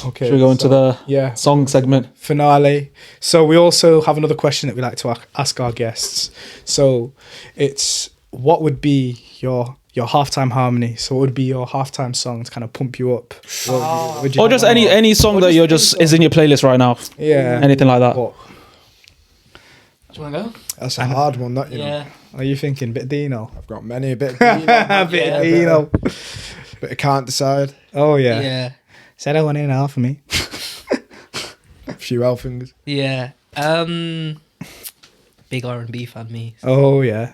Speaker 2: Okay.
Speaker 3: Should we go into the song segment?
Speaker 2: Finale. So we also have another question that we like to ask our guests. So it's what would be your halftime harmony? So what would be your halftime song to kind of pump you up?
Speaker 3: Or just any song that you're just is in your playlist right now.
Speaker 2: Yeah.
Speaker 3: Anything like that.
Speaker 2: What?
Speaker 1: do you want to go?
Speaker 4: That's a hard one, that, you know.
Speaker 1: Yeah.
Speaker 2: Are you thinking bit of Dino?
Speaker 4: I've got many, a bit of Dino,
Speaker 2: Bit of Dino.
Speaker 4: but I can't decide.
Speaker 2: Oh yeah.
Speaker 1: Yeah.
Speaker 2: Said I want it now for me.
Speaker 4: A few Elfingers.
Speaker 1: Yeah. Big R&B fan, me.
Speaker 2: Oh yeah.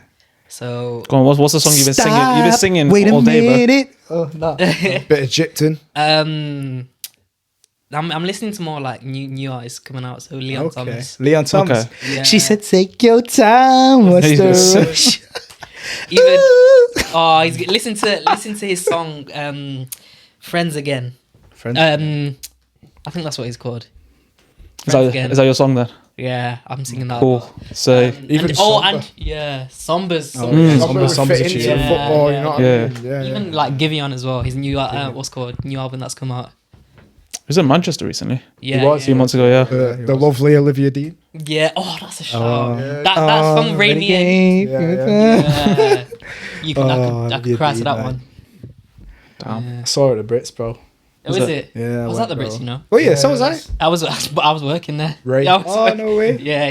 Speaker 1: So.
Speaker 3: Go on, what's the song you've been singing? You've been singing all day, bro.
Speaker 2: Oh no.
Speaker 4: Bit of Jipton.
Speaker 1: I'm listening to more like new artists coming out. So Leon Thomas.
Speaker 2: Leon Thomas.
Speaker 1: Yeah.
Speaker 2: She said, "Take your time." What's the rush?
Speaker 1: Even he's listen to his song "Friends Again."
Speaker 2: Friends.
Speaker 1: I think that's what he's called.
Speaker 3: Is that your song then?
Speaker 1: Yeah, I'm singing that.
Speaker 3: Cool. So
Speaker 1: Sambas.
Speaker 2: Samba's
Speaker 4: fit into
Speaker 1: Yeah,
Speaker 4: football, you know what
Speaker 3: yeah.
Speaker 4: I mean? Yeah,
Speaker 1: Even like Giveon as well. His new new album that's come out.
Speaker 3: he was in Manchester recently.
Speaker 1: Yeah,
Speaker 2: He was,
Speaker 3: A few months ago, yeah.
Speaker 4: The lovely Olivia Dean.
Speaker 1: Yeah. Oh, that's a shout.
Speaker 4: Yeah.
Speaker 1: That song Radiant.
Speaker 4: Yeah.
Speaker 1: You can I could cry to that
Speaker 2: man.
Speaker 1: one.
Speaker 3: Damn.
Speaker 1: Yeah.
Speaker 2: I saw it at the Brits, bro.
Speaker 1: Oh, is it?
Speaker 2: Yeah.
Speaker 1: Was that the Brits? You know.
Speaker 2: Oh yeah, so was I.
Speaker 1: I was working there.
Speaker 4: Right.
Speaker 1: Yeah, I was
Speaker 2: Oh
Speaker 1: working-
Speaker 2: no way.
Speaker 1: Yeah.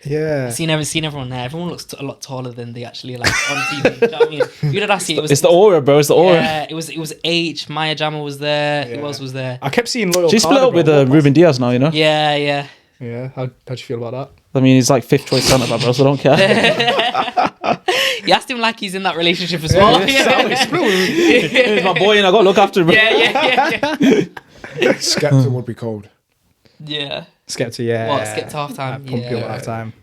Speaker 2: Yeah.
Speaker 1: Seen everyone there. Everyone looks a lot taller than they actually like on TV. You know what I mean? You did ask it.
Speaker 3: It's the aura, bro. It's the aura.
Speaker 1: Yeah, it was H. Maya Jama was there. Who else was there?
Speaker 2: I kept seeing loyal.
Speaker 3: She split
Speaker 2: Carter,
Speaker 3: up with
Speaker 2: bro.
Speaker 3: Ruben Diaz now, you know?
Speaker 1: Yeah.
Speaker 2: Yeah. How'd you feel about
Speaker 3: I mean, he's like fifth choice centre back, bro, so I don't care.
Speaker 1: You asked him like he's in that relationship as well.
Speaker 3: He's my boy and I got to look after him, bro.
Speaker 1: Yeah.
Speaker 4: Skepta would be cold.
Speaker 1: Yeah.
Speaker 2: Skepta? Yeah.
Speaker 1: What? Skip to halftime?
Speaker 2: Pump you
Speaker 1: Yeah.
Speaker 2: up halftime.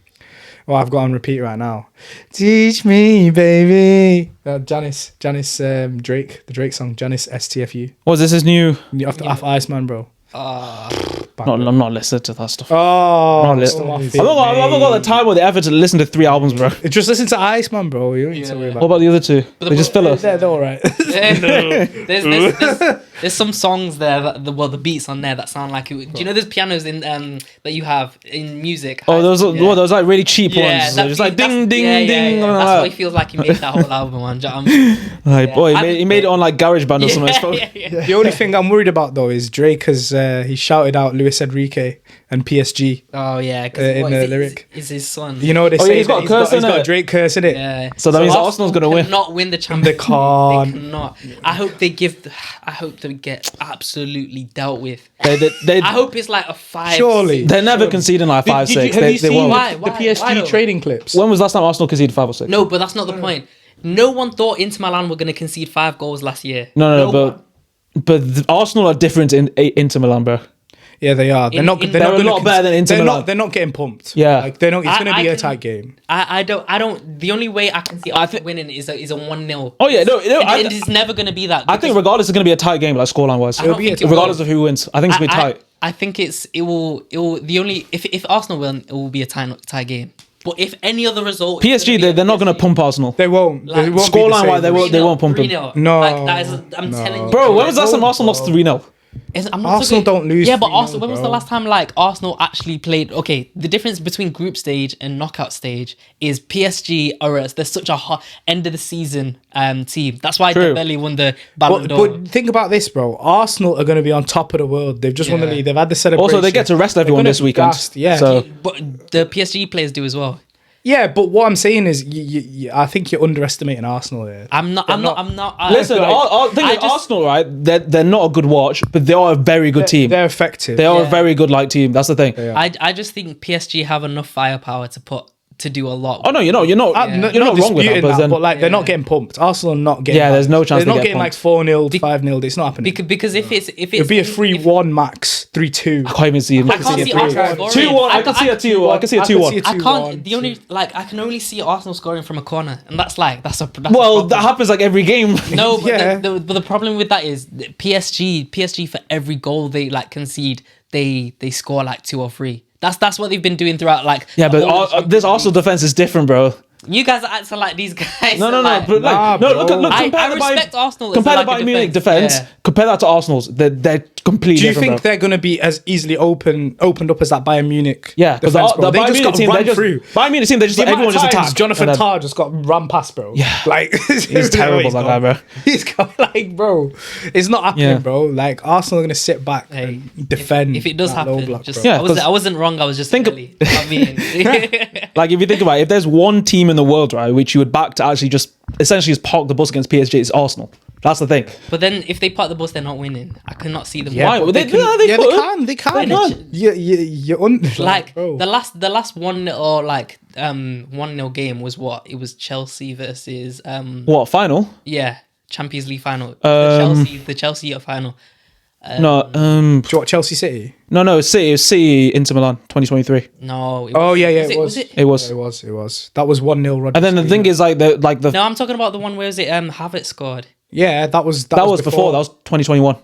Speaker 2: Well, I've got on repeat right now. Teach me, baby. Janice, Drake, the Drake song, Janice STFU.
Speaker 3: What is this? His new...
Speaker 2: Off Iceman, bro.
Speaker 3: I'm not listening to that stuff.
Speaker 2: Oh,
Speaker 3: I'm not got the time or the effort to listen to 3 albums, bro.
Speaker 2: just listen to Iceman, bro. You don't need to worry
Speaker 3: What
Speaker 2: about
Speaker 3: about the other two? They just filler.
Speaker 2: They're all right.
Speaker 1: There's some songs there that the beats on there that sound like it. Do you know there's pianos in that you have in music?
Speaker 3: Oh, those like really cheap ones. They're just like ding, ding, ding.
Speaker 1: Yeah. That's what he feels like he made that whole album on. Do you know what I mean?
Speaker 3: Like, boy, he made it on like GarageBand or something.
Speaker 1: Yeah.
Speaker 2: The only thing I'm worried about though is Drake has he shouted out Luis Enrique and PSG.
Speaker 1: Oh yeah,
Speaker 2: in the lyric.
Speaker 1: Is his son.
Speaker 2: You know what they say?
Speaker 3: He's got a curse in
Speaker 2: he's got
Speaker 3: it.
Speaker 2: a Drake curse in it.
Speaker 1: Yeah.
Speaker 3: So that means Arsenal's gonna win.
Speaker 1: Not win the Champions
Speaker 2: They can't.
Speaker 1: League. They cannot. I hope they get absolutely dealt with.
Speaker 3: They
Speaker 1: I hope it's like a 5.
Speaker 2: Surely.
Speaker 3: They're never conceding like 5, 6.
Speaker 2: Have you
Speaker 3: They
Speaker 2: seen
Speaker 3: won't.
Speaker 1: Why?
Speaker 2: the PSG
Speaker 1: though?
Speaker 2: trading clips?
Speaker 3: When was last time Arsenal conceded 5 or 6?
Speaker 1: No, but that's not the point. No one thought Inter Milan were going to concede 5 goals last year.
Speaker 3: No,
Speaker 1: one.
Speaker 3: but Arsenal are different in Inter Milan, bro.
Speaker 2: Yeah, they are. They're not.
Speaker 1: They're
Speaker 2: They're not
Speaker 3: a
Speaker 2: gonna
Speaker 3: lot better than Inter Milan.
Speaker 2: They're not getting pumped.
Speaker 3: Yeah.
Speaker 2: like they're not. It's going to be a
Speaker 1: can-
Speaker 2: tight game.
Speaker 1: I don't. The only way I can see Arsenal winning is a 1-0.
Speaker 3: Oh yeah, no,
Speaker 1: And it's never going to be that.
Speaker 3: I think regardless, it's going to be a tight game, like scoreline wise.
Speaker 1: I don't think it will.
Speaker 3: Regardless of who wins, I think it's going to be tight.
Speaker 1: I think it will. The only if Arsenal win, it will be a tie game. But if any other result,
Speaker 3: PSG, they're not going to pump Arsenal.
Speaker 2: They won't.
Speaker 1: Like,
Speaker 2: They won't
Speaker 3: scoreline wise, they won't pump them.
Speaker 1: 3-0.
Speaker 2: No.
Speaker 1: Like, that is. I'm telling you,
Speaker 3: Bro, when was the last time Arsenal lost 3-0?
Speaker 1: I'm not
Speaker 2: Arsenal
Speaker 1: talking-
Speaker 2: don't lose
Speaker 1: Yeah, but
Speaker 2: 3-0,
Speaker 1: Arsenal. When was the
Speaker 2: bro.
Speaker 1: last time like Arsenal actually played? Okay, the difference between group stage and knockout stage is PSG they're such a hot end of the season team. That's why
Speaker 3: True.
Speaker 1: Dembele won the Ballon d'Or.
Speaker 2: But think about this, bro. Arsenal are going to be on top of the world. They've just won the
Speaker 1: Yeah.
Speaker 2: league. They've had the celebration.
Speaker 3: Also, they get to rest everyone
Speaker 2: They're
Speaker 3: this
Speaker 2: gonna be
Speaker 3: weekend.
Speaker 2: gassed, yeah.
Speaker 3: So
Speaker 1: But the PSG players do as well.
Speaker 2: Yeah, but what I'm saying is, I think you're underestimating Arsenal here.
Speaker 1: I'm not.
Speaker 3: listen,
Speaker 1: I just-
Speaker 3: Arsenal, right? They're not a good watch, but they are a very good team.
Speaker 2: They're effective.
Speaker 3: They are a
Speaker 1: Yeah.
Speaker 3: very good like team. That's the thing.
Speaker 1: I just think PSG have enough firepower to do a lot.
Speaker 3: Oh no, you're not
Speaker 2: I'm
Speaker 3: wrong with that. But then,
Speaker 2: like they're not getting pumped. Arsenal are not getting.
Speaker 3: Yeah, there's no
Speaker 2: pumped.
Speaker 3: chance
Speaker 2: They're
Speaker 3: they
Speaker 2: not
Speaker 3: get
Speaker 2: getting like
Speaker 3: pumped.
Speaker 2: 4-0, 5-0. It's not happening.
Speaker 1: Because if it's
Speaker 2: It'll be a 3-1 max, 3-2.
Speaker 3: I can't even see it.
Speaker 1: I can't see Arsenal scoring.
Speaker 3: 2-1. I can see a 2-1. I can see a 2-1.
Speaker 1: I
Speaker 2: 2-1.
Speaker 1: can't. The only I can only see Arsenal scoring from a corner, and that's a
Speaker 3: Well,
Speaker 1: problem.
Speaker 3: that happens like every game.
Speaker 1: No, but
Speaker 2: Yeah.
Speaker 1: the problem with that is that PSG for every goal they like concede, they score like 2 or 3. That's what they've been doing throughout like.
Speaker 3: Yeah,
Speaker 1: the whole of
Speaker 3: but
Speaker 1: the
Speaker 3: this Arsenal defense is different, bro.
Speaker 1: You guys are acting like these guys.
Speaker 3: No.
Speaker 1: Like,
Speaker 3: But like,
Speaker 2: Nah,
Speaker 3: look.
Speaker 2: bro.
Speaker 3: Compare
Speaker 1: I respect Arsenal.
Speaker 3: Compare the
Speaker 1: as like
Speaker 3: Bayern Munich defense.
Speaker 1: Yeah.
Speaker 3: Compare that to Arsenal's. They're completely.
Speaker 2: Do you
Speaker 3: different,
Speaker 2: think
Speaker 3: bro.
Speaker 2: they're going to be as easily opened up as that Bayern Munich?
Speaker 3: Yeah, because
Speaker 2: defense, bro?
Speaker 3: the
Speaker 2: They
Speaker 3: Bayern
Speaker 2: just
Speaker 3: Munich
Speaker 2: got
Speaker 3: team,
Speaker 2: run through.
Speaker 3: Bayern Munich team, they just
Speaker 2: The amount
Speaker 3: everyone
Speaker 2: of
Speaker 3: just
Speaker 2: times
Speaker 3: attacked.
Speaker 2: Jonathan
Speaker 3: And then-
Speaker 2: Tah just got run past, bro.
Speaker 3: Yeah.
Speaker 2: Like
Speaker 3: He's terrible, that guy, bro.
Speaker 2: He's got like, bro, it's not happening,
Speaker 3: Yeah.
Speaker 2: bro. Like Arsenal are going to sit back
Speaker 1: Hey,
Speaker 2: and defend.
Speaker 1: If it does
Speaker 2: that low
Speaker 1: happen,
Speaker 2: block,
Speaker 1: just
Speaker 2: bro.
Speaker 3: Yeah,
Speaker 1: I wasn't wrong. I was just
Speaker 3: think of-
Speaker 1: silly. I mean,
Speaker 3: Like, if you think about it, if there's one team in the world, right, which you would back to actually just essentially just park the bus against PSG, it's Arsenal. That's the thing.
Speaker 1: but then if they part the bus, they're not winning. I cannot see them.
Speaker 2: Yeah,
Speaker 3: Why?
Speaker 2: but
Speaker 3: They
Speaker 2: can,
Speaker 3: could.
Speaker 2: They can.
Speaker 1: But
Speaker 2: You're
Speaker 1: like
Speaker 2: bro.
Speaker 1: the last 1-0 or like 1-0 game was what? It was Chelsea versus
Speaker 3: What, final?
Speaker 1: Champions League final. The Chelsea final.
Speaker 3: No,
Speaker 2: Do you want Chelsea City?
Speaker 3: no, City, Inter Milan, 2023.
Speaker 1: No.
Speaker 2: Oh yeah,
Speaker 1: Was
Speaker 2: it was.
Speaker 1: it?
Speaker 3: It was.
Speaker 2: It was. That was 1-0.
Speaker 3: And then the thing is, like the
Speaker 1: No, I'm talking about the one where was it? Havertz scored.
Speaker 2: yeah, that was
Speaker 3: before. That was 2021.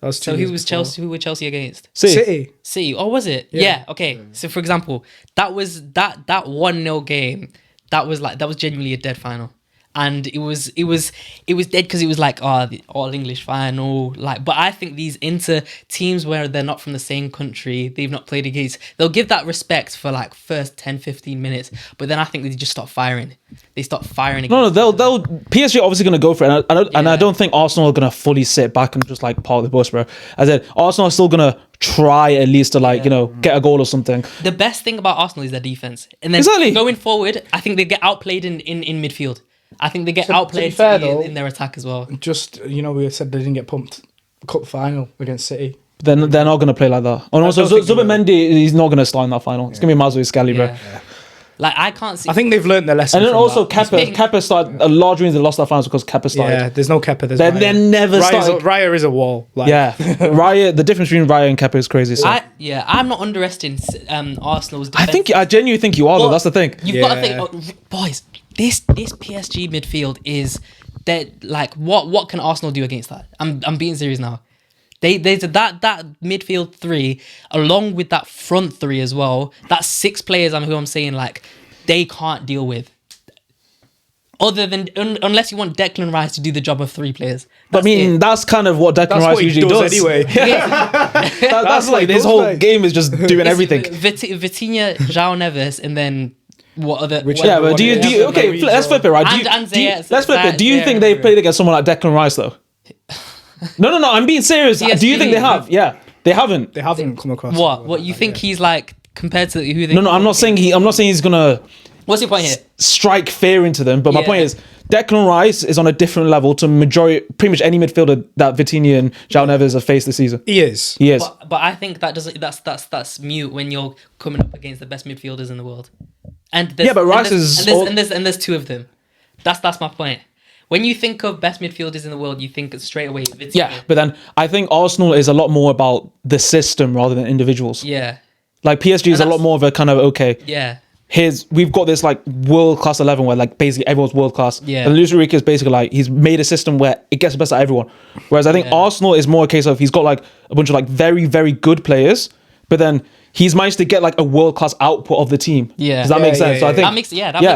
Speaker 2: That was 2
Speaker 1: So who
Speaker 2: years
Speaker 1: was
Speaker 2: before.
Speaker 1: Chelsea? Who were Chelsea against?
Speaker 3: City.
Speaker 1: City. Oh, was it? Yeah. Okay. So for example, that was that 1-0 game. That was genuinely a dead final. And it was dead because it was like the all English final, like. But I think these Inter teams where they're not from the same country, they've not played against, they'll give that respect for like first 10-15 minutes, but then I think they just stop firing. They stop firing again.
Speaker 3: No, they'll PSG are obviously going to go for it, and I don't think Arsenal are going to fully sit back and just like park the bus, bro. I said Arsenal are still going to try at least to get a goal or something.
Speaker 1: The best thing about Arsenal is their defense, and then
Speaker 3: Exactly.
Speaker 1: going forward, I think they get outplayed in midfield. I think they get
Speaker 2: To be
Speaker 1: outplayed
Speaker 2: fair, though,
Speaker 1: in their attack as well.
Speaker 2: Just we said they didn't get pumped. Cup final against City.
Speaker 3: Then they're not going to play like that. And also,
Speaker 2: don't think they will.
Speaker 3: Zubimendi, he's not going to start in that final. It's going to be Mazou Skelly, bro.
Speaker 1: Yeah. Like I can't see.
Speaker 2: I think they've learned their lesson.
Speaker 3: And then
Speaker 2: from
Speaker 3: also
Speaker 2: that.
Speaker 3: Kepa started. A large reason they lost that final because Kepa started.
Speaker 2: Yeah, there's no Kepa. There's
Speaker 3: They're
Speaker 2: Raya.
Speaker 3: never starting.
Speaker 2: Raya is a wall. Like,
Speaker 3: Yeah, Raya. The difference between Raya and Kepa is crazy. So.
Speaker 1: I'm not underestimating Arsenal's defense.
Speaker 3: I genuinely think you are. Though.
Speaker 1: But
Speaker 3: That's the thing.
Speaker 1: You've got to think, boys. This PSG midfield is that like what can Arsenal do against that? I'm being serious now. There's that midfield three along with that front three as well. That's 6 players. Who I'm saying like they can't deal with. Other than unless you want Declan Rice to do the job of 3 players.
Speaker 3: But that's kind of what Declan Rice
Speaker 2: what he
Speaker 3: usually does.
Speaker 2: anyway.
Speaker 3: That's like his whole game is just doing everything.
Speaker 1: Vitinha, João Neves, and then what other?
Speaker 3: Yeah, but do you okay? Let's flip it, right? Let's flip it. Do you think they've played against someone like Declan Rice though? No. I'm being serious.
Speaker 1: PSG.
Speaker 3: Do you think they have? Yeah, they haven't.
Speaker 2: They haven't come across.
Speaker 1: What you think he's like compared to who they?
Speaker 3: No. I'm not saying he's gonna.
Speaker 1: What's your point here?
Speaker 3: Strike fear into them, but my point is Declan Rice is on a different level to pretty much any midfielder that Vitinha and João Neves have faced this season.
Speaker 2: He is.
Speaker 1: But I think that doesn't. That's mute when you're coming up against the best midfielders in the world. And
Speaker 3: but Rice is
Speaker 1: and there's 2 of them. That's my point. When you think of best midfielders in the world, you think straight away Vitinha.
Speaker 3: Yeah, but then I think Arsenal is a lot more about the system rather than individuals.
Speaker 1: Yeah.
Speaker 3: Like PSG is a lot more of a kind of
Speaker 1: Yeah.
Speaker 3: We've got this like world class 11 where like basically everyone's world class.
Speaker 1: Yeah.
Speaker 3: And Luis Enrique is basically like he's made a system where it gets the best out of everyone. Whereas I think Arsenal is more a case of he's got like a bunch of like very, very good players, but then he's managed to get like a world class output of the team.
Speaker 1: Yeah.
Speaker 3: Does that make sense? So I think
Speaker 1: that makes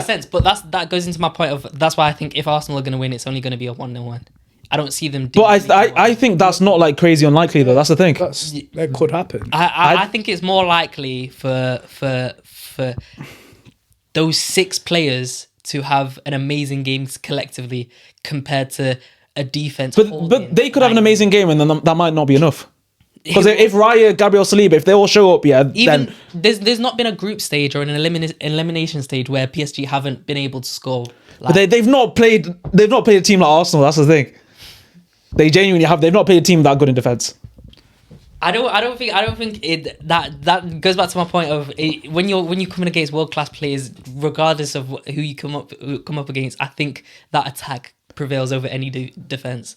Speaker 1: sense. But that goes into my point of that's why I think if Arsenal are going to win, it's only going to be a 1-1. I don't see them.
Speaker 3: But I think that's not like crazy unlikely though. That's the thing.
Speaker 2: That could happen.
Speaker 1: I think it's more likely for those 6 players to have an amazing game collectively compared to a defense.
Speaker 3: But they could have an amazing game and then that might not be enough. Because if Raya, Gabriel Saliba, if they all show up, then
Speaker 1: there's not been a group stage or an elimination stage where PSG haven't been able to score.
Speaker 3: But they've not played a team like Arsenal. That's the thing. They genuinely have. They've not played a team that good in defense.
Speaker 1: I don't think that goes back to my point of when you're coming against world class players, regardless of who you come up against. I think that attack prevails over any defense.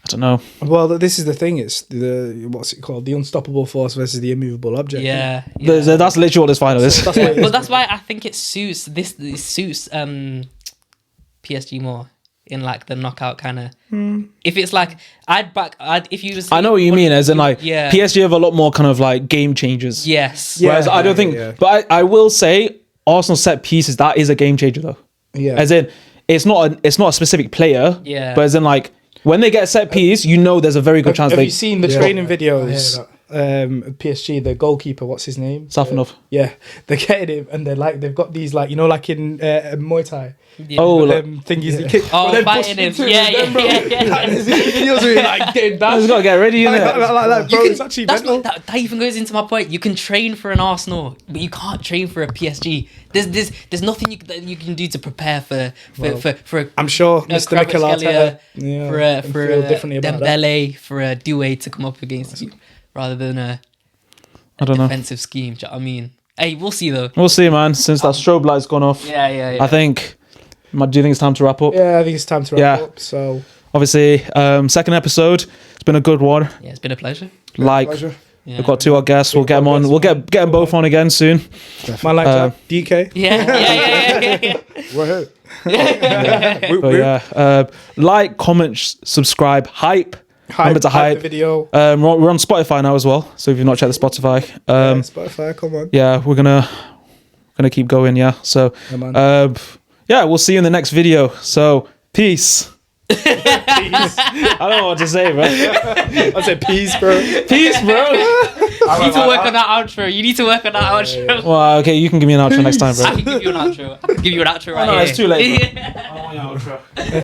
Speaker 3: I don't know.
Speaker 2: Well, this is the thing. It's what's it called? The unstoppable force versus the immovable object.
Speaker 1: Yeah.
Speaker 3: That's literally what this final is.
Speaker 1: But that's why I think it suits PSG more in like the knockout kind of. If it's like if you just.
Speaker 3: I know what you mean, as in like
Speaker 1: Yeah.
Speaker 3: PSG have a lot more kind of like game changers.
Speaker 1: Yes.
Speaker 3: Whereas I don't think. But I will say Arsenal set pieces, that is a game changer though.
Speaker 2: Yeah.
Speaker 3: As in, it's not a specific player.
Speaker 1: Yeah.
Speaker 3: But as in, like, when they get a set piece, you know there's a very good chance
Speaker 2: Have
Speaker 3: they.
Speaker 2: you seen the training videos? PSG, the goalkeeper, what's his name?
Speaker 3: Safanov.
Speaker 2: Yeah, they're getting him, and they've got these like like in Muay Thai.
Speaker 1: Yeah.
Speaker 3: Oh,
Speaker 2: thingies. He kick,
Speaker 1: Oh,
Speaker 2: but then
Speaker 1: fighting
Speaker 2: push
Speaker 1: him.
Speaker 2: into
Speaker 1: Yeah,
Speaker 2: then, bro,
Speaker 1: yeah.
Speaker 2: Like, there's these videos where you're like getting dashed.
Speaker 3: He's got to get ready, innit?
Speaker 2: Like, bro, it's actually
Speaker 1: That's
Speaker 2: mental.
Speaker 1: what, that even goes into my point. You can train for an Arsenal, but you can't train for a PSG. There's nothing that you can do to prepare for a,
Speaker 2: I'm sure Mr. Mikel Arteta
Speaker 1: for
Speaker 2: feel differently about that.
Speaker 1: Dembele, for a Doué to come up against you, rather than a
Speaker 3: I don't know.
Speaker 1: defensive scheme. Do you know what I mean? Hey, we'll see though.
Speaker 3: We'll see, man. Since that strobe light's gone off,
Speaker 1: Yeah.
Speaker 3: I think. Do you think it's time to wrap up?
Speaker 2: Yeah, I think it's time to wrap up. So
Speaker 3: obviously, second episode. It's been a good one.
Speaker 1: Yeah, it's been a pleasure.
Speaker 4: Pleasure.
Speaker 1: Yeah.
Speaker 3: We've got two our guests. We'll get them on. We'll get them both on again soon.
Speaker 2: man like that. DK.
Speaker 1: Yeah.
Speaker 4: We're
Speaker 3: But yeah, like, comment, subscribe, hype. Remember to hype
Speaker 2: the video.
Speaker 3: We're on Spotify now as well. So if you've not checked the Spotify,
Speaker 2: Spotify, come on.
Speaker 3: yeah, we're gonna keep going. Yeah. So
Speaker 2: Yeah, man.
Speaker 3: yeah, we'll see you in the next video. So peace. I don't know what to say, bro.
Speaker 2: I said peace, bro.
Speaker 3: Peace, bro.
Speaker 1: You need to work on that outro. You need to work on that outro.
Speaker 3: Well, okay, you can give me an outro next time, bro.
Speaker 1: I can give you an outro. I can give you an outro right
Speaker 3: no,
Speaker 1: here.
Speaker 3: it's too late, bro. I want your outro.